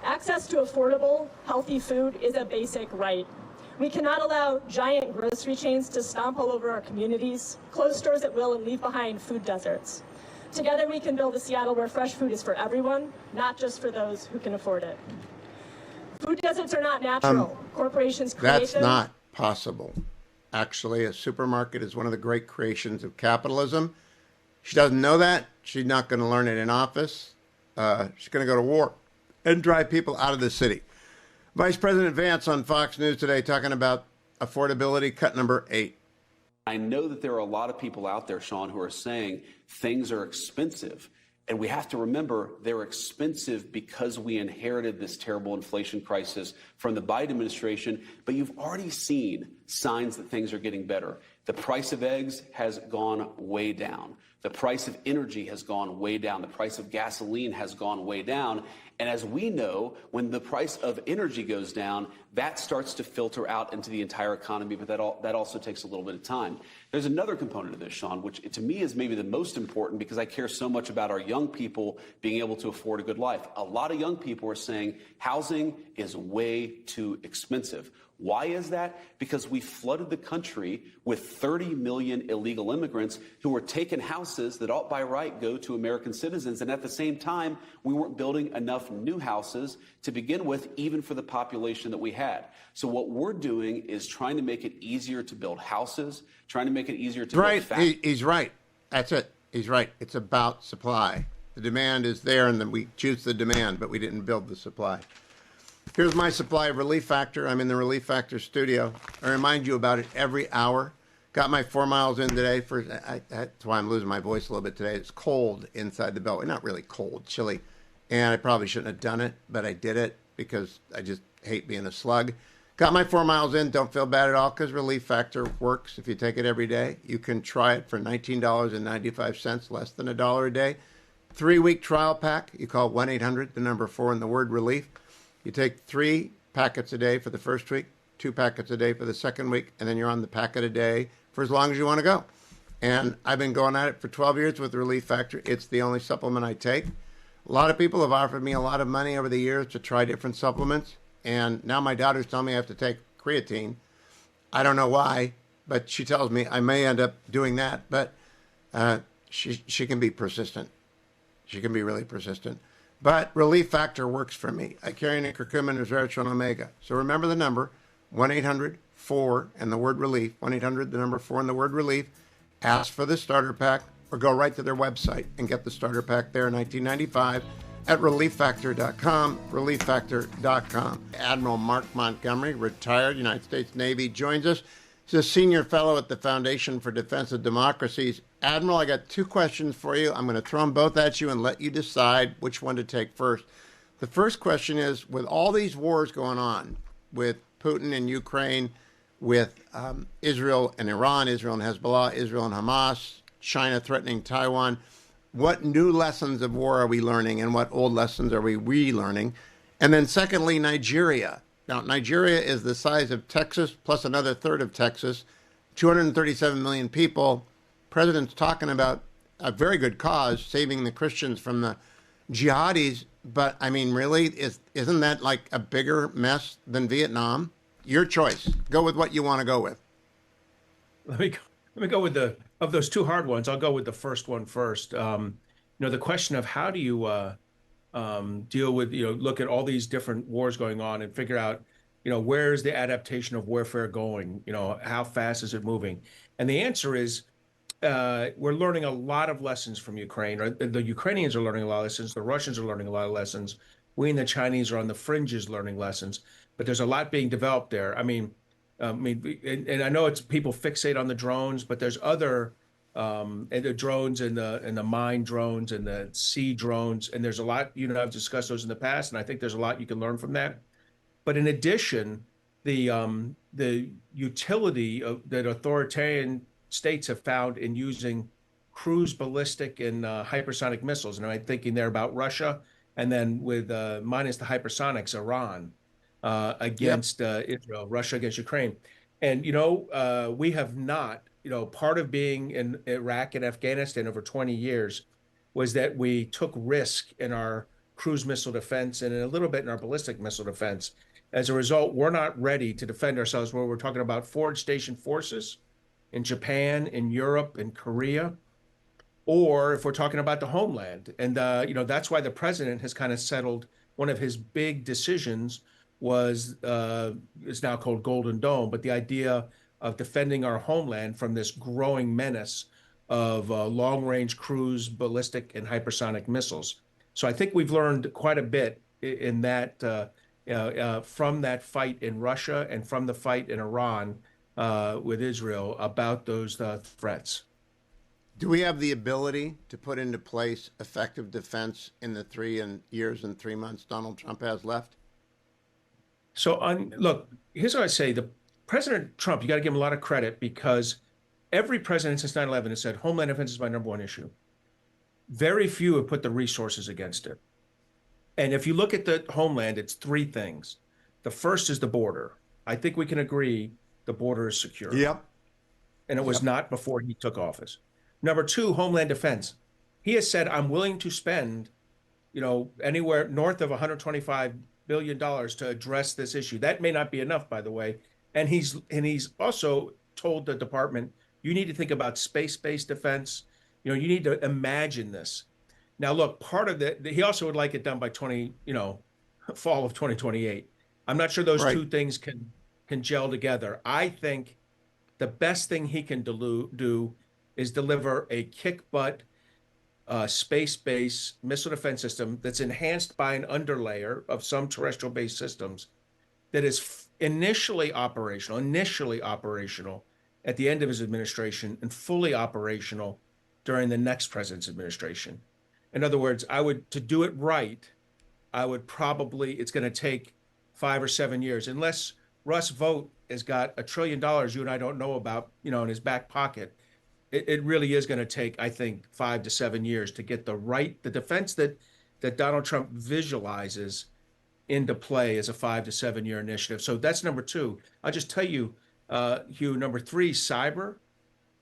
Access to affordable, healthy food is a basic right. We cannot allow giant grocery chains to stomp all over our communities, close stores at will, and leave behind food deserts. Together we can build a Seattle where fresh food is for everyone, not just for those who can afford it. Food deserts are not natural. Corporations create That's them. not possible. Actually, a supermarket is one of the great creations of capitalism. She doesn't know that. She's not going to learn it in office. She's going to go to war and drive people out of the city. Vice President Vance on Fox News today talking about affordability. Cut number 8. I know that there are a lot of people out there, Sean, who are saying things are expensive. And we have to remember they're expensive because we inherited this terrible inflation crisis from the Biden administration. But you've already seen signs that things are getting better. The price of eggs has gone way down. The price of energy has gone way down. The price of gasoline has gone way down. And as we know, when the price of energy goes down, that starts to filter out into the entire economy, but that also takes a little bit of time. There's another component of this, Sean, which to me is maybe the most important because I care so much about our young people being able to afford a good life. A lot of young people are saying housing is way too expensive. Why is that? Because we flooded the country with 30 million illegal immigrants who were taking houses that ought by right go to American citizens. And at the same time, we weren't building enough enough new houses to begin with, even for the population that we had. So what we're doing is trying to make it easier to build houses, trying to make it easier to build factories. He's right. That's it. He's right. It's about supply. The demand is there, and then we choose the demand, but we didn't build the supply. Here's my supply of Relief Factor. I'm in the Relief Factor studio. I remind you about it every hour. Got my 4 miles in today. That's why I'm losing my voice a little bit today. It's cold inside the Beltway. Not really cold, chilly. And I probably shouldn't have done it, but I did it because I just hate being a slug. Got my 4 miles in. Don't feel bad at all because Relief Factor works if you take it every day. You can try it for $19.95, less than $1 a day. 3-week trial pack. You call 1-800, the number 4 and the word relief. You take 3 packets a day for the first week, 2 packets a day for the second week, and then you're on the packet a day for as long as you want to go. And I've been going at it for 12 years with Relief Factor. It's the only supplement I take. A lot of people have offered me a lot of money over the years to try different supplements. And now my daughter's telling me I have to take creatine. I don't know why, but she tells me I may end up doing that. But she can be persistent. She can be really persistent. But Relief Factor works for me. I carry in curcumin, resveratrol, and omega. So remember the number, 1-800-4 and the word relief, 1-800, the number 4 and the word relief. Ask for the starter pack or go right to their website and get the starter pack there, $19.95 at relieffactor.com, relieffactor.com. Admiral Mark Montgomery, retired United States Navy, joins us. He's a senior fellow at the Foundation for Defense of Democracies. Admiral, I got 2 questions for you. I'm going to throw them both at you and let you decide which one to take first. The first question is, with all these wars going on, with Putin and Ukraine, with Israel and Iran, Israel and Hezbollah, Israel and Hamas, China threatening Taiwan, what new lessons of war are we learning and what old lessons are we relearning? And then secondly, Nigeria. Now, Nigeria is the size of Texas plus another third of Texas, 237 million people. President's talking about a very good cause, saving the Christians from the jihadis. But, I mean, really, isn't that like a bigger mess than Vietnam? Your choice. Go with what you want to go with. Let me go with of those 2 hard ones. I'll go with the first one first. The question of how do you deal with, look at all these different wars going on and figure out, where's the adaptation of warfare going? How fast is it moving? And the answer is, we're learning a lot of lessons from Ukraine. Or the Ukrainians are learning a lot of lessons. The Russians are learning a lot of lessons. We and the Chinese are on the fringes learning lessons. But there's a lot being developed there. I mean, and I know it's people fixate on the drones, but there's other and the drones and the mine drones and the sea drones, and there's a lot. I've discussed those in the past, and I think there's a lot you can learn from that. But in addition, the utility that authoritarian states have found in using cruise ballistic and hypersonic missiles, and I'm thinking there about Russia, and then with minus the hypersonics, Iran against Israel, Russia against Ukraine. And, we have not, part of being in Iraq and Afghanistan over 20 years was that we took risk in our cruise missile defense and a little bit in our ballistic missile defense. As a result, we're not ready to defend ourselves where we're talking about forward station forces in Japan, in Europe, in Korea, or if we're talking about the homeland. And, that's why the president has kind of settled one of his big decisions was it's now called Golden Dome, but the idea of defending our homeland from this growing menace of long-range cruise, ballistic, and hypersonic missiles. So I think we've learned quite a bit in that from that fight in Russia and from the fight in Iran with Israel about those threats. Do we have the ability to put into place effective defense in the 3 years and 3 months Donald Trump has left? So look, here's what I say. The President Trump, you got to give him a lot of credit because every president since 9/11 has said homeland defense is my number one issue. Very few have put the resources against it. And if you look at the homeland, it's 3 things. The first is the border. I think we can agree the border is secure. Yep. And it was not before he took office. Number 2, homeland defense. He has said, I'm willing to spend, anywhere north of $125 billion to address this issue. That may not be enough, by the way. And he's also told the department, you need to think about space-based defense. You need to imagine this. Now, look, part of he also would like it done by fall of 2028. I'm not sure those Right. two things can gel together. I think the best thing he can do is deliver a kick butt space-based missile defense system that's enhanced by an underlayer of some terrestrial-based systems that is initially operational at the end of his administration and fully operational during the next president's administration. In other words, to do it right, it's going to take 5 or 7 years, unless Russ Vought has got $1 trillion you and I don't know about, in his back pocket. It really is going to take, I think, 5 to 7 years to get the defense that Donald Trump visualizes into play as a 5 to 7 year initiative. So that's number two. I'll just tell you, Hugh, number three, cyber.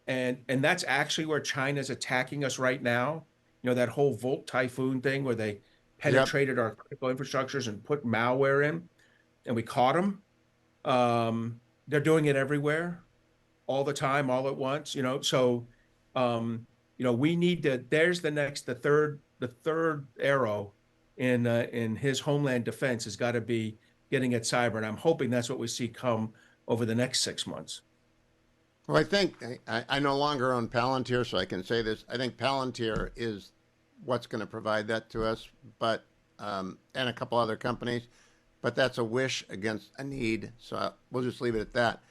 And that's actually where China's attacking us right now. That whole Volt Typhoon thing where they penetrated our critical infrastructures and put malware in, and we caught them. They're doing it everywhere, all the time, all at once. So we need to. There's the third arrow in his homeland defense has got to be getting at cyber, and I'm hoping that's what we see come over the next 6 months. Well, I think I no longer own Palantir, so I can say this. I think Palantir is what's going to provide that to us, but and a couple other companies, but that's a wish against a need. So we'll just leave it at that.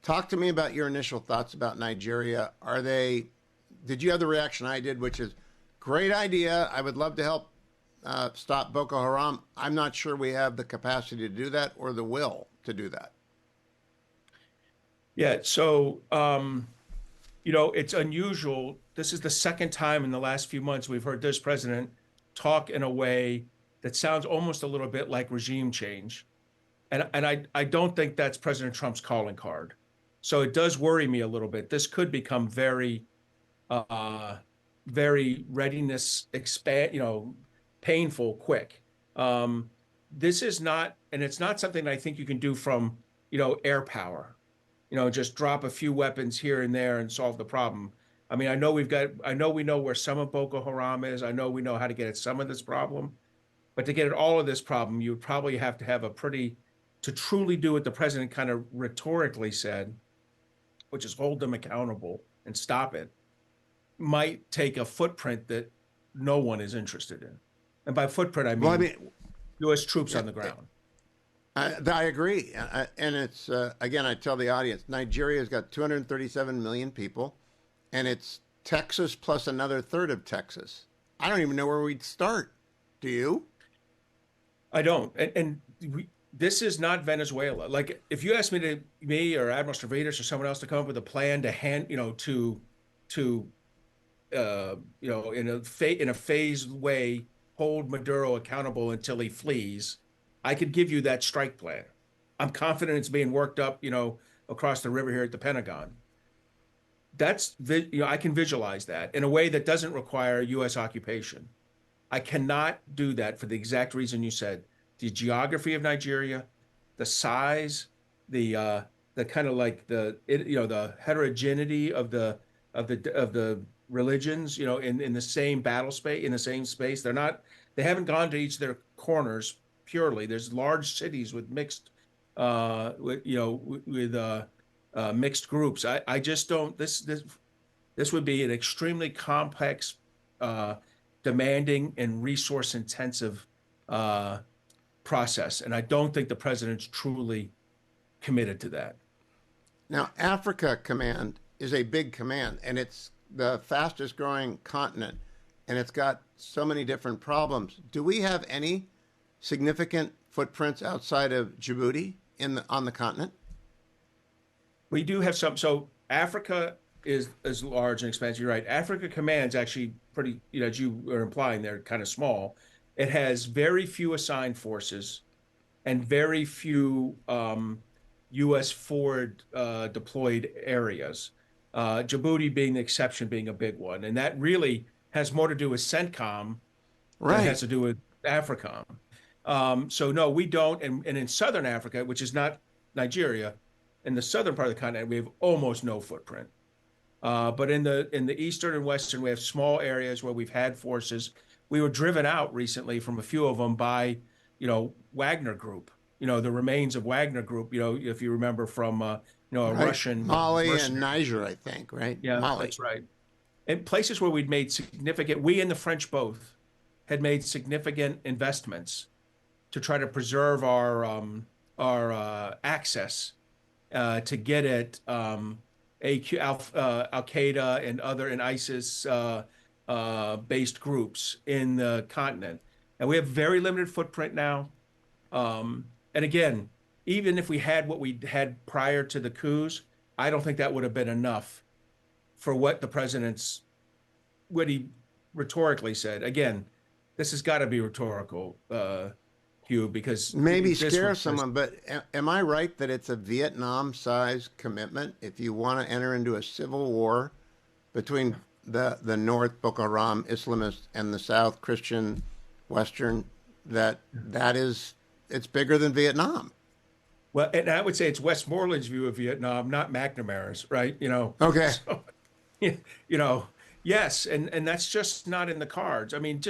Talk to me about your initial thoughts about Nigeria. Did you have the reaction I did, which is great idea. I would love to help stop Boko Haram. I'm not sure we have the capacity to do that or the will to do that. Yeah, so, it's unusual. This is the second time in the last few months we've heard this president talk in a way that sounds almost a little bit like regime change. And I don't think that's President Trump's calling card. So it does worry me a little bit. This could become very, very readiness painful, quick. This is not, and it's not something I think you can do from, air power. Just drop a few weapons here and there and solve the problem. I mean, I know we know where some of Boko Haram is. I know we know how to get at some of this problem. But to get at all of this problem, you would probably have to have to truly do what the president kind of rhetorically said, which is hold them accountable and stop it, might take a footprint that no one is interested in. And by footprint, I mean U.S. troops on the ground. I agree. And it's, again, I tell the audience, Nigeria's got 237 million people, and it's Texas plus another third of Texas. I don't even know where we'd start. Do you? I don't. This is not Venezuela. Like, if you asked me or Admiral Stavridis or someone else to come up with a plan to in a phased way, hold Maduro accountable until he flees, I could give you that strike plan. I'm confident it's being worked up, across the river here at the Pentagon. I can visualize that in a way that doesn't require U.S. occupation. I cannot do that for the exact reason you said. The geography of Nigeria, the size, the kind of like the heterogeneity of the religions, in the same battle space, in the same space. They haven't gone to each of their corners purely. There's large cities with mixed, mixed groups. I just don't. This would be an extremely complex, demanding, and resource-intensive process, and I don't think the president's truly committed to that. Now, Africa Command is a big command, and it's the fastest-growing continent, and it's got so many different problems. Do we have any significant footprints outside of Djibouti on the continent? We do have some. So Africa is large and expansive. You're right. Africa Command's actually pretty, as you are implying, they're kind of small. It has very few assigned forces and very few U.S. forward deployed areas. Djibouti being the exception, being a big one. And that really has more to do with CENTCOM than it has to do with AFRICOM. So no, we don't. And in Southern Africa, which is not Nigeria, in the southern part of the continent, we have almost no footprint. But in the eastern and western, we have small areas where we've had forces. we were driven out recently from a few of them by, Wagner Group, the remains of Wagner Group, if you remember from, a Right. Russian Mali and mercenary. Niger, I think, right? Yeah, Mali. that's right. And places where we'd made we and the French both had made significant investments to try to preserve our access to get at Al Qaeda and other and ISIS based groups in the continent. And we have very limited footprint now. And again, even if we had what we had prior to the coups, I don't think that would have been enough for what what he rhetorically said. Again, this has got to be rhetorical, Hugh, because maybe scare someone, but am I right that it's a Vietnam-sized commitment if you want to enter into a civil war between the North Boko Haram Islamists and the South Christian Western, it's bigger than Vietnam? Well, and I would say it's Westmoreland's view of Vietnam, not McNamara's, right? Okay. So, yes, and that's just not in the cards. I mean,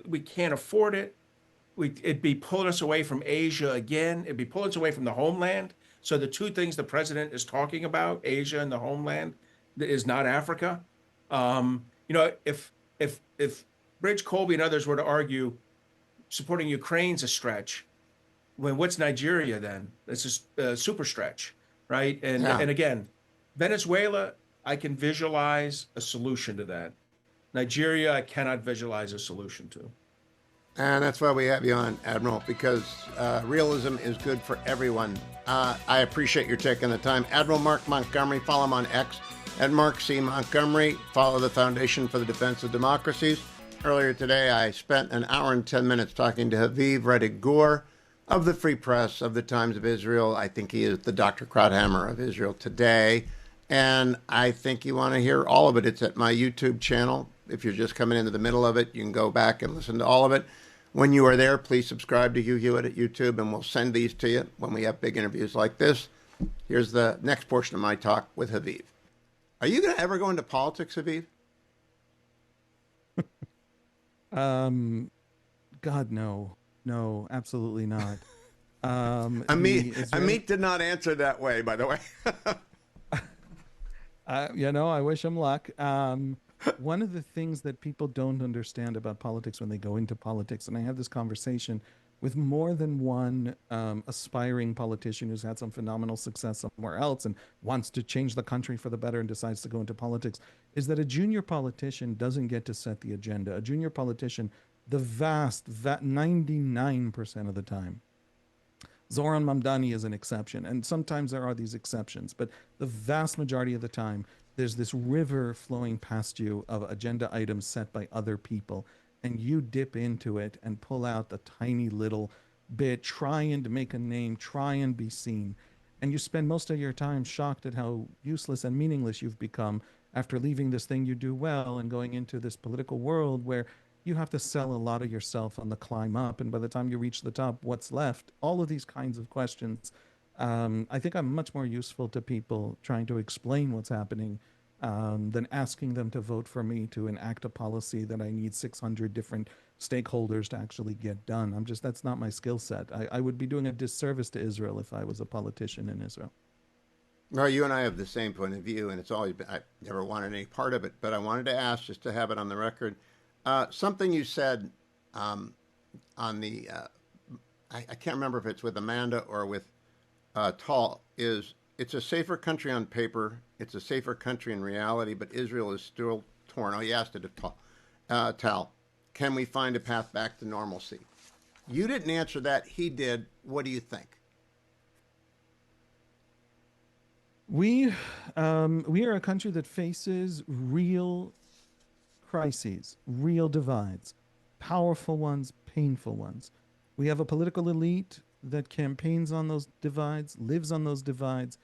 we can't afford it. It'd be pulling us away from Asia again. It'd be pulling us away from the homeland. So the two things the president is talking about, Asia and the homeland, is not Africa. If Bridge Colby and others were to argue supporting Ukraine's a stretch, what's Nigeria then? It's a super stretch, right? And again, Venezuela, I can visualize a solution to that. Nigeria, I cannot visualize a solution to. And that's why we have you on, Admiral, because realism is good for everyone. I appreciate your taking the time. Admiral Mark Montgomery, follow him on X at Mark C. Montgomery. Follow the Foundation for the Defense of Democracies. Earlier today, I spent an hour and 10 minutes talking to Haviv Redig-Gur of the Free Press, of the Times of Israel. I think he is the Dr. Krauthammer of Israel Today. And I think you want to hear all of it. It's at my YouTube channel. If you're just coming into the middle of it, you can go back and listen to all of it. When you are there, please subscribe to Hugh Hewitt at YouTube, and we'll send these to you when we have big interviews like this. Here's the next portion of my talk with Haviv. Are you going to ever go into politics, Haviv? God, no. No, absolutely not. Amit did not answer that way, by the way. I wish him luck. One of the things that people don't understand about politics when they go into politics, and I have this conversation with more than one aspiring politician who's had some phenomenal success somewhere else and wants to change the country for the better and decides to go into politics, is that a junior politician doesn't get to set the agenda. A junior politician, the vast 99% of the time, Zoran Mamdani is an exception, and sometimes there are these exceptions, but the vast majority of the time, there's this river flowing past you of agenda items set by other people, and you dip into it and pull out the tiny little bit, trying to make a name, try and be seen. And you spend most of your time shocked at how useless and meaningless you've become after leaving this thing you do well and going into this political world where you have to sell a lot of yourself on the climb up. And by the time you reach the top, what's left? All of these kinds of questions. I think I'm much more useful to people trying to explain what's happening than asking them to vote for me to enact a policy that I need 600 different stakeholders to actually get done. That's not my skill set. I would be doing a disservice to Israel if I was a politician in Israel. Well, you and I have the same point of view, and it's always been, I never wanted any part of it, but I wanted to ask, just to have it on the record, something you said on the, I can't remember if it's with Amanda or with Tal, is it's a safer country on paper, it's a safer country in reality, but Israel is still torn. Oh, he asked it of Tal. Can we find a path back to normalcy? You didn't answer that. He did. What do you think? We are a country that faces real crises, real divides, powerful ones, painful ones. We have a political elite that campaigns on those divides, lives on those divides,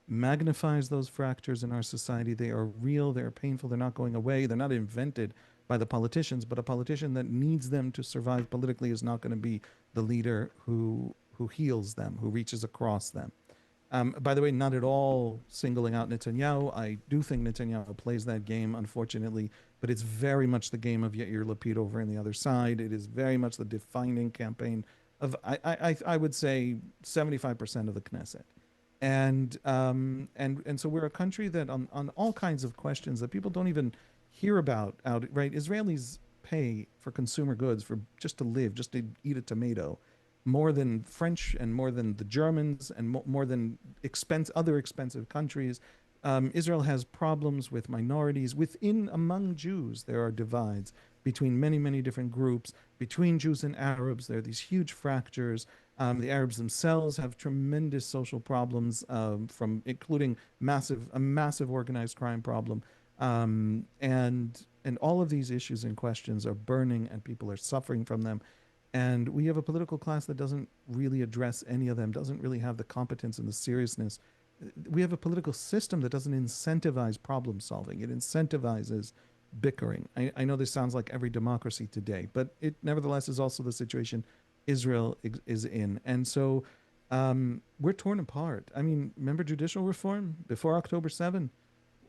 magnifies those fractures in our society. They are real, they're painful, they're not going away, they're not invented by the politicians, but a politician that needs them to survive politically is not going to be the leader who heals them, who reaches across them. By the way, not at all singling out Netanyahu. I do think Netanyahu plays that game, unfortunately, but it's very much the game of Yair Lapid over on the other side. It is very much the defining campaign of, I would say, 75% of the Knesset. And so we're a country that on all kinds of questions that people don't even hear about out, right? Israelis pay for consumer goods for just to live, just to eat a tomato, more than French and more than the Germans and more than other expensive countries. Israel has problems with minorities. Among Jews, there are divides between many, many different groups. Between Jews and Arabs, there are these huge fractures. The Arabs themselves have tremendous social problems, from including a massive organized crime problem. And all of these issues and questions are burning, and people are suffering from them. And we have a political class that doesn't really address any of them, doesn't really have the competence and the seriousness. We have a political system that doesn't incentivize problem solving. It incentivizes bickering. I know this sounds like every democracy today, but it nevertheless is also the situation Israel is in. And so we're torn apart. I mean, remember judicial reform before October 7?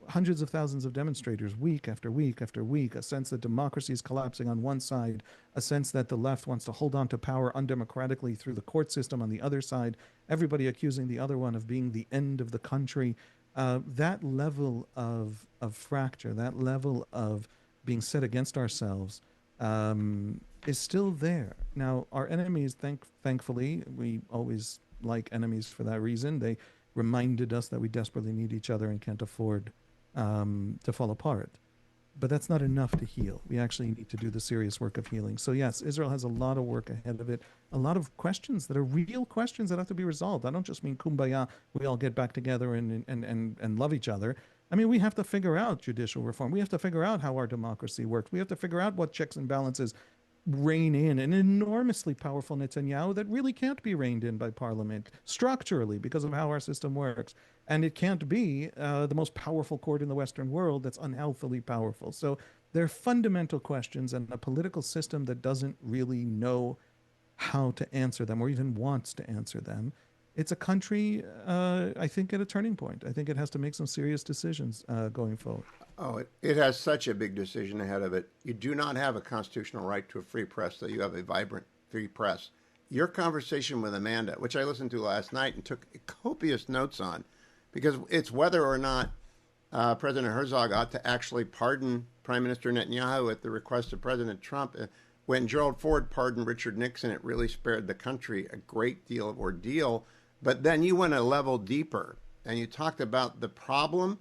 Hundreds of thousands of demonstrators, week after week after week, a sense that democracy is collapsing on one side, a sense that the left wants to hold on to power undemocratically through the court system on the other side, everybody accusing the other one of being the end of the country. That level of fracture, that level of being set against ourselves, is still there. Now, our enemies, thankfully, we always like enemies for that reason. They reminded us that we desperately need each other and can't afford to fall apart. But that's not enough to heal. We actually need to do the serious work of healing. So yes, Israel has a lot of work ahead of it, a lot of questions that are real questions that have to be resolved. I don't just mean kumbaya, we all get back together and love each other. I mean, we have to figure out judicial reform. We have to figure out how our democracy works. We have to figure out what checks and balances rein in an enormously powerful Netanyahu that really can't be reined in by parliament structurally because of how our system works. And it can't be the most powerful court in the Western world that's unhealthily powerful. So there are fundamental questions, and a political system that doesn't really know how to answer them or even wants to answer them. It's a country, I think, at a turning point. I think it has to make some serious decisions going forward. Oh, it has such a big decision ahead of it. You do not have a constitutional right to a free press, so you have a vibrant free press. Your conversation with Amanda, which I listened to last night and took copious notes on, because it's whether or not President Herzog ought to actually pardon Prime Minister Netanyahu at the request of President Trump. When Gerald Ford pardoned Richard Nixon, it really spared the country a great deal of ordeal. But then you went a level deeper, and you talked about the problem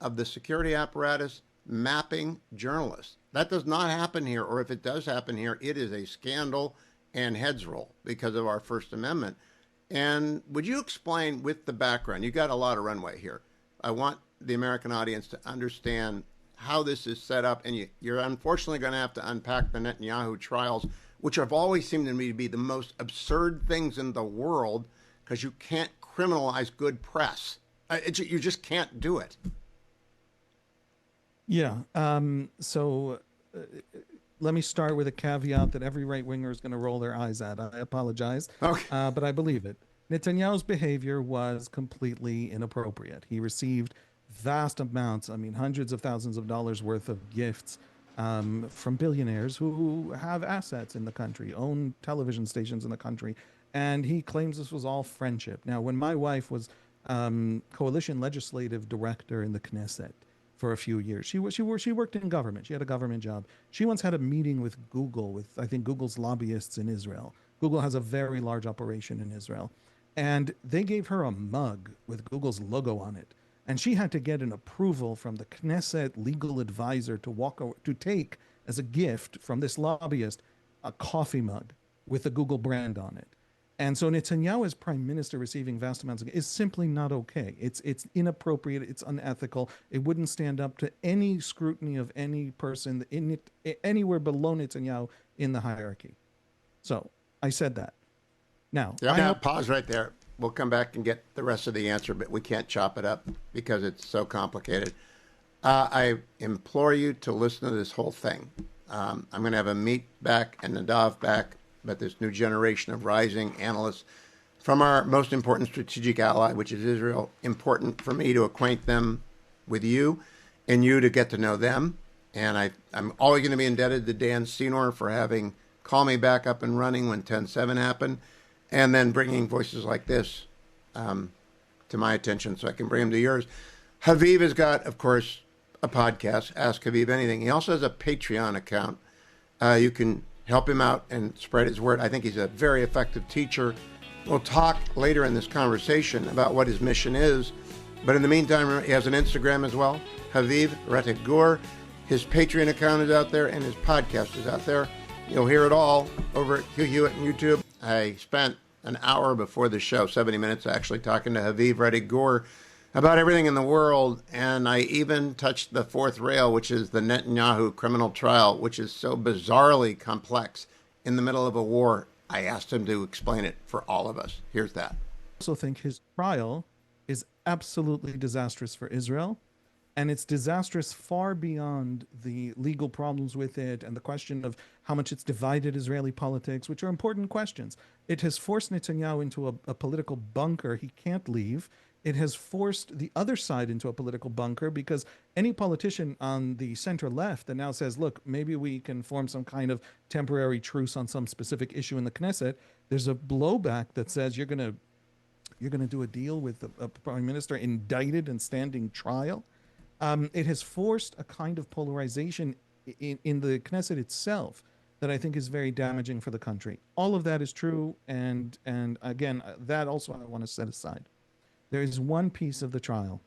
of the security apparatus mapping journalists. That does not happen here, or if it does happen here, it is a scandal and heads roll because of our First Amendment. And would you explain with the background? You got a lot of runway here. I want the American audience to understand how this is set up, and you're unfortunately going to have to unpack the Netanyahu trials, which have always seemed to me to be the most absurd things in the world, because you can't criminalize good press. You just can't do it. Yeah. So let me start with a caveat that every right winger is going to roll their eyes at. I apologize, okay. But I believe it. Netanyahu's behavior was completely inappropriate. He received vast amounts, hundreds of thousands of dollars worth of gifts from billionaires who have assets in the country, own television stations in the country. And he claims this was all friendship. Now, when my wife was coalition legislative director in the Knesset for a few years, she worked in government. She had a government job. She once had a meeting with Google, with I think Google's lobbyists in Israel. Google has a very large operation in Israel. And they gave her a mug with Google's logo on it. And she had to get an approval from the Knesset legal advisor to take as a gift from this lobbyist a coffee mug with the Google brand on it. And so Netanyahu as prime minister receiving vast amounts of is simply not okay. It's inappropriate. It's unethical. It wouldn't stand up to any scrutiny of any person anywhere below Netanyahu in the hierarchy. So I said that. Now, pause right there. We'll come back and get the rest of the answer, but we can't chop it up because it's so complicated. I implore you to listen to this whole thing. I'm going to have Amit back and Nadav back, but this new generation of rising analysts. from our most important strategic ally, which is Israel, important for me to acquaint them with you and you to get to know them. And I'm always going to be indebted to Dan Senor for having called me back up and running when 10/7 happened, and then bringing voices like this to my attention so I can bring them to yours. Haviv has got, of course, a podcast, Ask Haviv Anything. He also has a Patreon account. You can help him out and spread his word. I think he's a very effective teacher. We'll talk later in this conversation about what his mission is. But in the meantime, he has an Instagram as well, Haviv Retek Gur. His Patreon account is out there, and his podcast is out there. You'll hear it all over at Hugh Hewitt on YouTube. I spent an hour before the show, 70 minutes, actually talking to Haviv Retek Gur about everything in the world, and I even touched the fourth rail, which is the Netanyahu criminal trial, which is so bizarrely complex in the middle of a war. I asked him to explain it for all of us. Here's that. I also think his trial is absolutely disastrous for Israel, and it's disastrous far beyond the legal problems with it and the question of how much it's divided Israeli politics, which are important questions. It has forced Netanyahu into a political bunker he can't leave. It has forced the other side into a political bunker, because any politician on the center left that now says, look, maybe we can form some kind of temporary truce on some specific issue in the Knesset, there's a blowback that says you're going to do a deal with a prime minister indicted and standing trial. It has forced a kind of polarization in the Knesset itself that I think is very damaging for the country. All of that is true, and again, that also I want to set aside. There is one piece of the trial,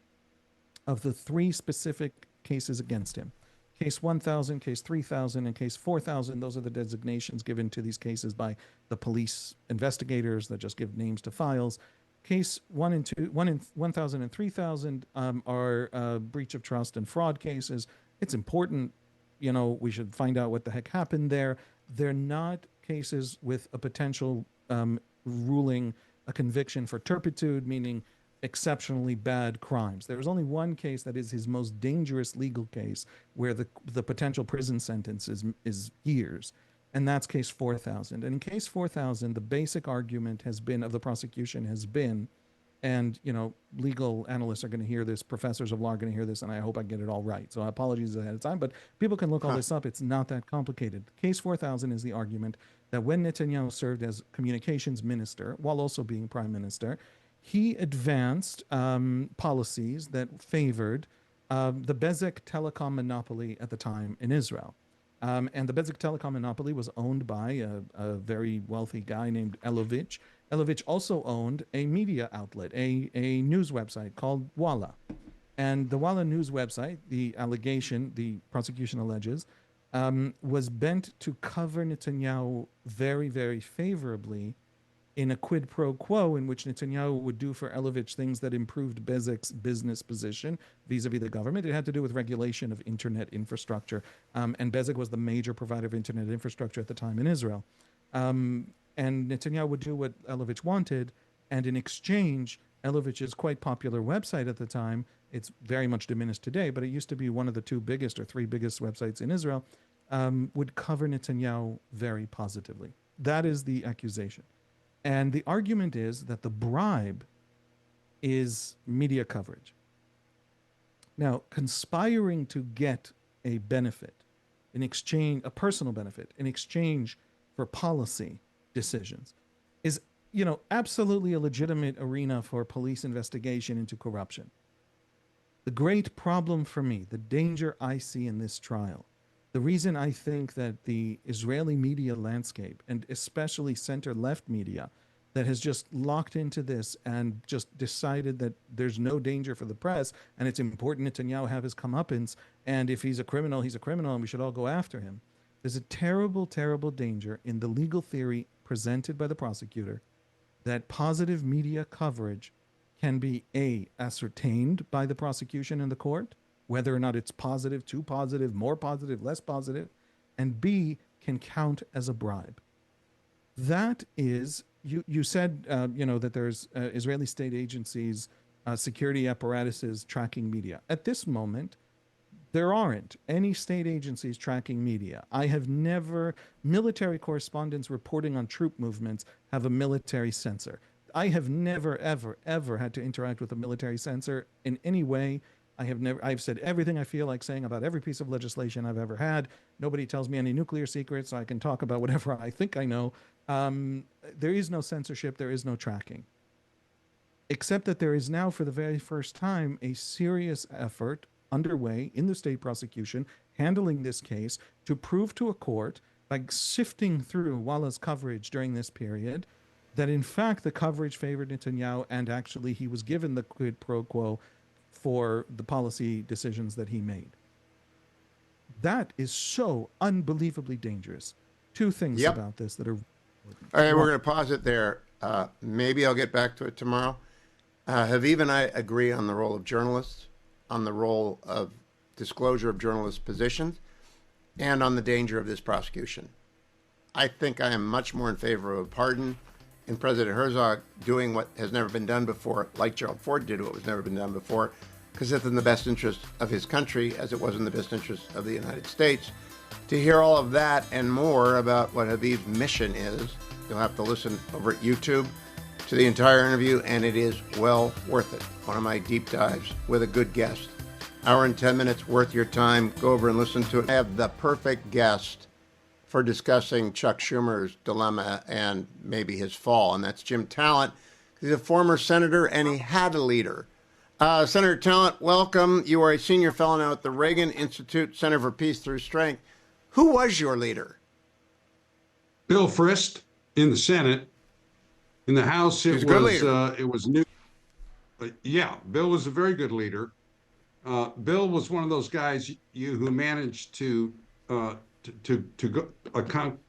of the three specific cases against him. Case 1000, case 3000, and case 4000. Those are the designations given to these cases by the police investigators that just give names to files. Case 1 and 2, 1000 and 3000 are breach of trust and fraud cases. It's important, we should find out what the heck happened there. They're not cases with a potential ruling, a conviction for turpitude, meaning exceptionally bad crimes. There is only one case that is his most dangerous legal case, where the potential prison sentence is years, and that's case 4000. And in case 4000, the basic argument of the prosecution has been, and legal analysts are going to hear this, professors of law are going to hear this, and I hope I get it all right. So apologies ahead of time, but people can look all this up. It's not that complicated. Case 4000 is the argument that when Netanyahu served as communications minister, while also being prime minister, he advanced policies that favored the Bezek telecom monopoly at the time in Israel. And the Bezek telecom monopoly was owned by a very wealthy guy named Elovitch. Elovitch also owned a media outlet, a news website called Walla. And the Walla news website, the prosecution alleges, was bent to cover Netanyahu very, very favorably in a quid pro quo in which Netanyahu would do for Elovitch things that improved Bezek's business position vis-a-vis the government. It had to do with regulation of internet infrastructure. And Bezek was the major provider of internet infrastructure at the time in Israel. And Netanyahu would do what Elovitch wanted. And in exchange, Elovitch's quite popular website at the time, it's very much diminished today, but it used to be one of the two biggest or three biggest websites in Israel, would cover Netanyahu very positively. That is the accusation. And the argument is that the bribe is media coverage. Now, conspiring to get a benefit in exchange, a personal benefit in exchange for policy decisions is, absolutely a legitimate arena for police investigation into corruption. The great problem for me, the danger I see in this trial, the reason I think that the Israeli media landscape, and especially center-left media, that has just locked into this and just decided that there's no danger for the press, and it's important Netanyahu have his comeuppance, and if he's a criminal, he's a criminal, and we should all go after him. There's a terrible, terrible danger in the legal theory presented by the prosecutor that positive media coverage can be A, ascertained by the prosecution and the court, whether or not it's positive, too positive, more positive, less positive, and B, can count as a bribe. That is, you said, that there's Israeli state agencies, security apparatuses tracking media. At this moment, there aren't any state agencies tracking media. I have never, military correspondents reporting on troop movements have a military censor. I have never, ever, ever had to interact with a military censor in any way. I've said everything I feel like saying about every piece of legislation I've ever had. Nobody tells me any nuclear secrets, so I can talk about whatever I think I know. There is no censorship, there is no tracking. Except that there is now, for the very first time, a serious effort underway in the state prosecution handling this case to prove to a court, by sifting through Wallah's coverage during this period, that in fact the coverage favored Netanyahu, and actually he was given the quid pro quo for the policy decisions that he made. That is so unbelievably dangerous. Two things about this that are... All right, we're going to pause it there. Maybe I'll get back to it tomorrow. Haviv and I agree on the role of journalists, on the role of disclosure of journalists' positions, and on the danger of this prosecution. I think I am much more in favor of a pardon and President Herzog doing what has never been done before, like Gerald Ford did what was never been done before, because it's in the best interest of his country, as it was in the best interest of the United States. To hear all of that and more about what Haviv's mission is, you'll have to listen over at YouTube to the entire interview, and it is well worth it. One of my deep dives with a good guest. Hour and 10 minutes worth your time. Go over and listen to it. I have the perfect guest for discussing Chuck Schumer's dilemma and maybe his fall, and that's Jim Talent. He's a former senator, and he had a leader. Senator Talent, welcome. You are a senior fellow now at the Reagan Institute Center for Peace Through Strength. Who was your leader? Bill Frist in the Senate. In the House, it was new. Yeah, Bill was a very good leader. Bill was one of those guys who managed to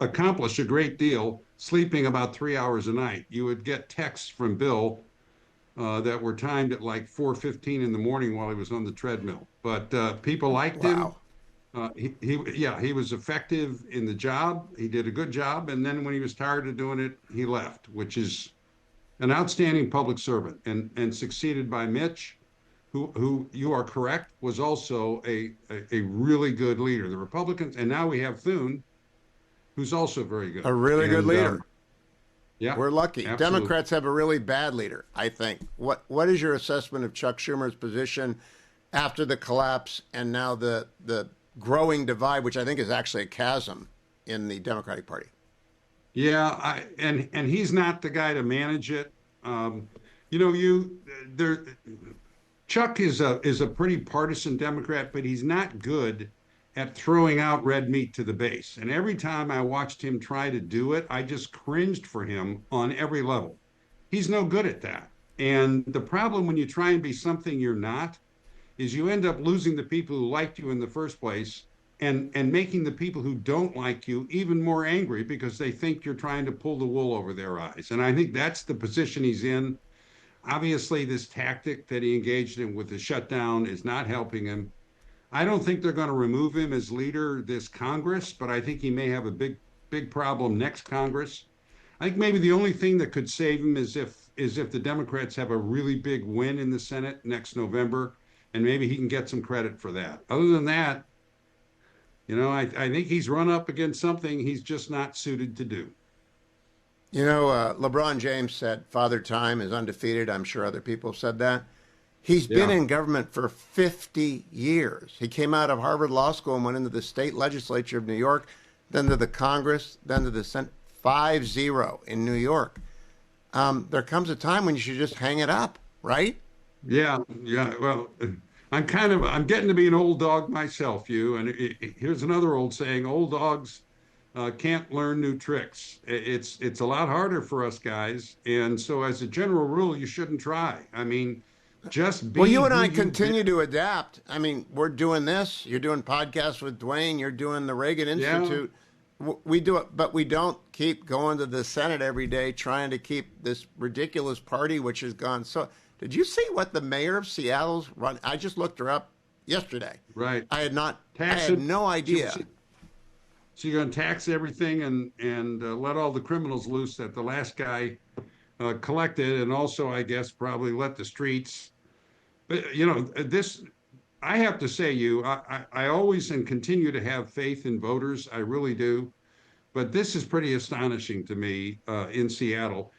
accomplish a great deal, sleeping about 3 hours a night. You would get texts from Bill that were timed at like 4:15 in the morning while he was on the treadmill. But people liked him. He was effective in the job. He did a good job. And then when he was tired of doing it, he left, which is an outstanding public servant, and succeeded by Mitch, who you are correct, was also a really good leader. The Republicans, and now we have Thune, who's also very good. A really good leader. Yeah. We're lucky. Absolutely. Democrats have a really bad leader, I think. What is your assessment of Chuck Schumer's position after the collapse and now the growing divide, which I think is actually a chasm in the Democratic Party? Yeah, and he's not the guy to manage it. Chuck is a pretty partisan Democrat, but he's not good at throwing out red meat to the base. And every time I watched him try to do it, I just cringed for him on every level. He's no good at that. And the problem when you try and be something you're not is you end up losing the people who liked you in the first place, and making the people who don't like you even more angry because they think you're trying to pull the wool over their eyes. And I think that's the position he's in. Obviously, this tactic that he engaged in with the shutdown is not helping him. I don't think they're going to remove him as leader this Congress, but I think he may have a big problem next Congress. I think maybe the only thing that could save him is if the Democrats have a really big win in the Senate next November, and maybe he can get some credit for that. Other than that, I think he's run up against something he's just not suited to do. LeBron James said Father Time is undefeated. I'm sure other people said that. He's been in government for 50 years. He came out of Harvard Law School and went into the state legislature of New York, then to the Congress, then to the Senate. 5-0 in New York. There comes a time when you should just hang it up, right? Yeah. Well, I'm getting to be an old dog myself, Hugh. And here's another old saying: old dogs can't learn new tricks. It's a lot harder for us guys, and so as a general rule, you shouldn't try. I mean, just be. Well, you and I continue to adapt. I mean, we're doing this. You're doing podcasts with Dwayne. You're doing the Reagan Institute. Yeah. We do it, but we don't keep going to the Senate every day trying to keep this ridiculous party, which has gone so. Did you see what the mayor of Seattle's run? I just looked her up yesterday. Right. I had no idea. So you're going to tax everything and let all the criminals loose that the last guy collected, and also, I guess, probably let the streets. But this. I have to say, I always and continue to have faith in voters. I really do. But this is pretty astonishing to me in Seattle.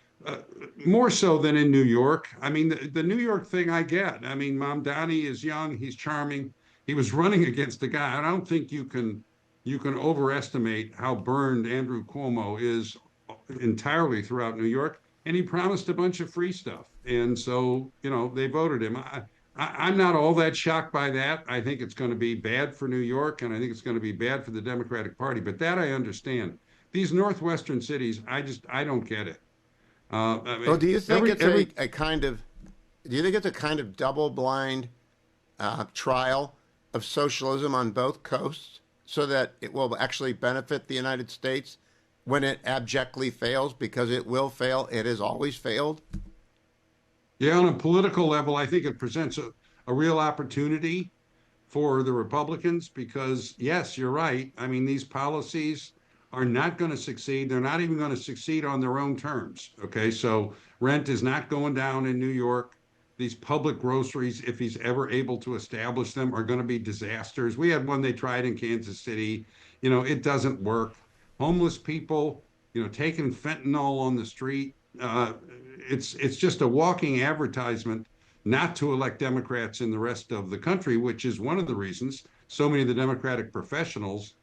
more so than in New York. I mean, the New York thing I get. I mean, Mamdani is young, he's charming. He was running against a guy. I don't think you can overestimate how burned Andrew Cuomo is entirely throughout New York. And he promised a bunch of free stuff. And so, they voted him. I'm not all that shocked by that. I think it's going to be bad for New York, and I think it's going to be bad for the Democratic Party. But that I understand. These northwestern cities, I don't get it. I mean, Well, do you think it's every a kind of, do you think it's a kind of double-blind trial of socialism on both coasts, so that it will actually benefit the United States when it abjectly fails, because it will fail? It has always failed. Yeah, on a political level, I think it presents a real opportunity for the Republicans because, yes, you're right. I mean, these policies are not going to succeed. They're not even going to succeed on their own terms. Okay, so rent is not going down in New York. These public groceries, if he's ever able to establish them, are going to be disasters. We had one they tried in Kansas City. It doesn't work. Homeless people, taking fentanyl on the street. It's just a walking advertisement not to elect Democrats in the rest of the country, which is one of the reasons so many of the Democratic professionals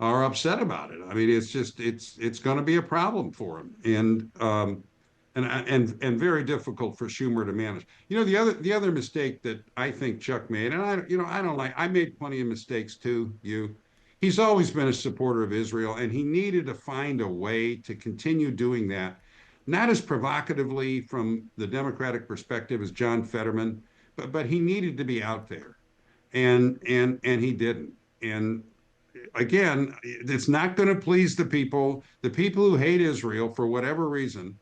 are upset about it. I mean, it's going to be a problem for them, and very difficult for Schumer to manage. The other mistake that I think Chuck made, and I made plenty of mistakes too. He's always been a supporter of Israel, and he needed to find a way to continue doing that, not as provocatively from the Democratic perspective as John Fetterman, but he needed to be out there, and he didn't. And again, it's not going to please the people. The people who hate Israel for whatever reason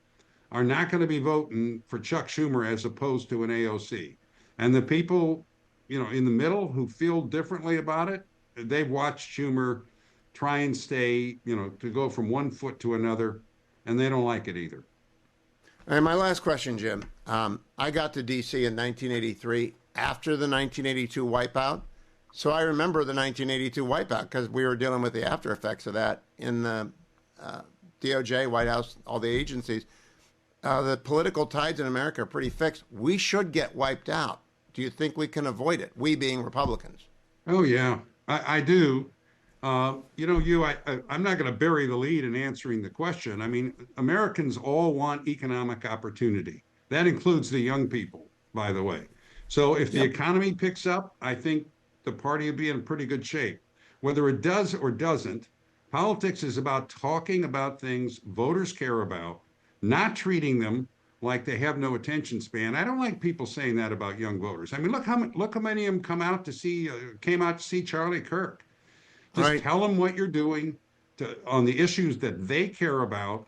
are not going to be voting for Chuck Schumer as opposed to an AOC. And the people, in the middle who feel differently about it, they've watched Schumer try and stay, to go from one foot to another, and they don't like it either. And my last question, Jim. I got to D.C. in 1983 after the 1982 wipeout. So I remember the 1982 wipeout because we were dealing with the after effects of that in the DOJ, White House, all the agencies. The political tides in America are pretty fixed. We should get wiped out. Do you think we can avoid it? We being Republicans. Oh, yeah, I do. I'm not going to bury the lead in answering the question. I mean, Americans all want economic opportunity. That includes the young people, by the way. So if the economy picks up, I think the party will be in pretty good shape. Whether it does or doesn't, politics is about talking about things voters care about, not treating them like they have no attention span. I don't like people saying that about young voters. I mean, look how many of them came out to see Charlie Kirk. Just tell them what you're doing on the issues that they care about.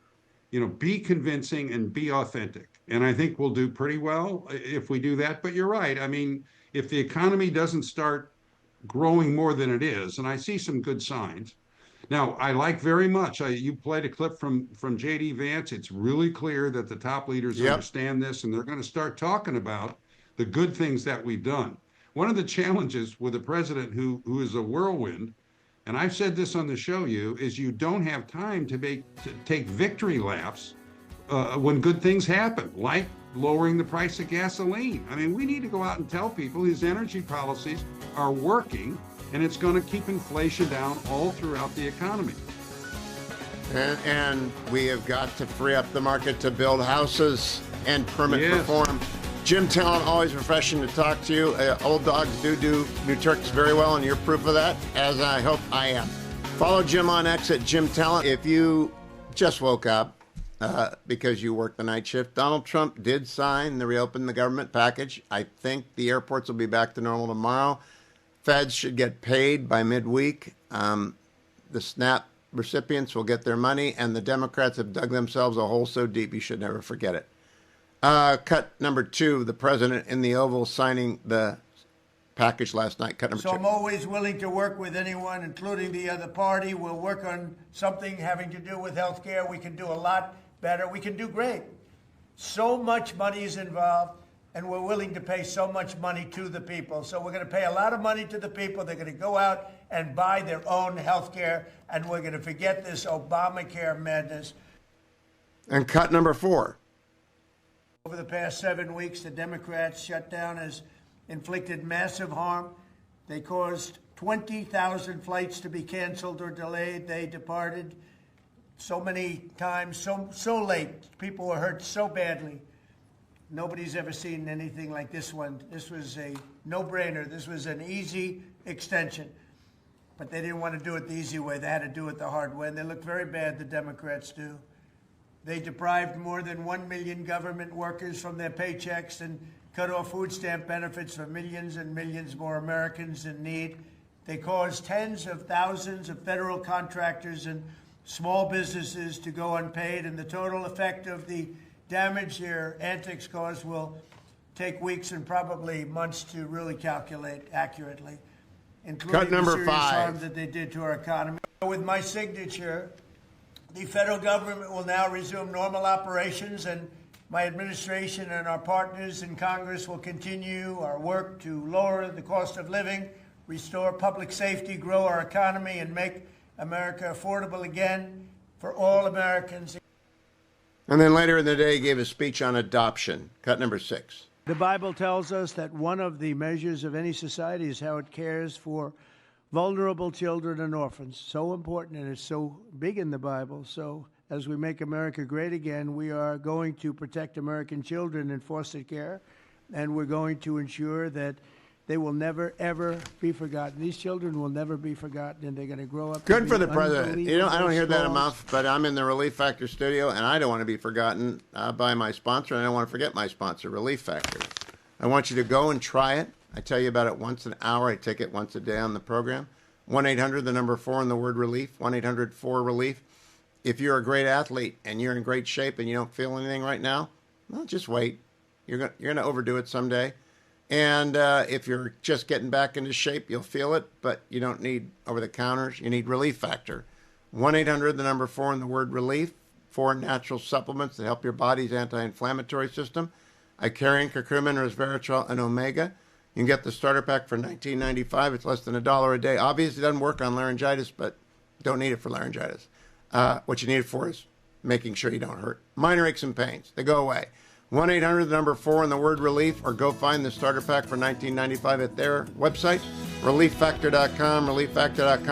Be convincing and be authentic. And I think we'll do pretty well if we do that. But you're right. I mean, if the economy doesn't start growing more than it is, and I see some good signs. Now, I like very much, you played a clip from J.D. Vance. It's really clear that the top leaders understand this, and they're going to start talking about the good things that we've done. One of the challenges with a president who is a whirlwind, and I've said this on the show, is you don't have time to take victory laps when good things happen, like lowering the price of gasoline. I mean, we need to go out and tell people his energy policies are working, and it's going to keep inflation down all throughout the economy. And we have got to free up the market to build houses and permit reform. Jim Talent, always refreshing to talk to you. Old dogs do new Turks very well, and you're proof of that, as I hope I am. Follow Jim on X at Jim Talent. If you just woke up because you work the night shift, Donald Trump did sign the reopen the government package. I think the airports will be back to normal tomorrow. Feds should get paid by midweek. The SNAP recipients will get their money, and the Democrats have dug themselves a hole so deep you should never forget it. Cut number 2, the president in the Oval signing the package last night. Cut number 2. So I'm always willing to work with anyone, including the other party. We'll work on something having to do with health care. We can do a lot better. We can do great. So much money is involved, and we're willing to pay so much money to the people. So we're going to pay a lot of money to the people. They're going to go out and buy their own health care, and we're going to forget this Obamacare madness. And cut number 4. Over the past 7 weeks, the Democrats' shutdown has inflicted massive harm. They caused 20,000 flights to be canceled or delayed. They departed so many times, so late. People were hurt so badly. Nobody's ever seen anything like this one. This was a no-brainer. This was an easy extension. But they didn't want to do it the easy way. They had to do it the hard way. And they look very bad, the Democrats do. They deprived more than 1 million government workers from their paychecks and cut off food stamp benefits for millions and millions more Americans in need. They caused tens of thousands of federal contractors and small businesses to go unpaid, and the total effect of the damage their antics caused will take weeks and probably months to really calculate accurately, including Cut number the serious 5. harm that they did to our economy. With my signature, the federal government will now resume normal operations, and my administration and our partners in Congress will continue our work to lower the cost of living, restore public safety, grow our economy, and make America affordable again for all Americans. And then later in the day, he gave a speech on adoption. Cut number 6. The Bible tells us that one of the measures of any society is how it cares for vulnerable children and orphans. So important, and it's so big in the Bible. So as we make America great again, we are going to protect American children in foster care, and we're going to ensure that they will never, ever be forgotten. These children will never be forgotten, and they're going to grow up. Good for the president. You know, I don't hear that enough, but I'm in the Relief Factor studio, and I don't want to be forgotten by my sponsor, and I don't want to forget my sponsor, Relief Factor. I want you to go and try it. I tell you about it once an hour. I take it once a day on the program. 1-800, the number 4, and the word relief. 1-800-4-RELIEF. If you're a great athlete and you're in great shape and you don't feel anything right now, well, just wait. You're gonna overdo it someday. And if you're just getting back into shape, you'll feel it, but you don't need over-the-counters. You need Relief Factor. 1-800, the number 4, and the word relief. 4 natural supplements that help your body's anti-inflammatory system. Icarian, curcumin, resveratrol, and omega. You can get the starter pack for $19.95. It's less than $1 a day. Obviously, it doesn't work on laryngitis, but don't need it for laryngitis. What you need it for is making sure you don't hurt. Minor aches and pains, they go away. 1-800, the number 4, and the word relief, or go find the starter pack for $19.95 at their website, relieffactor.com, relieffactor.com.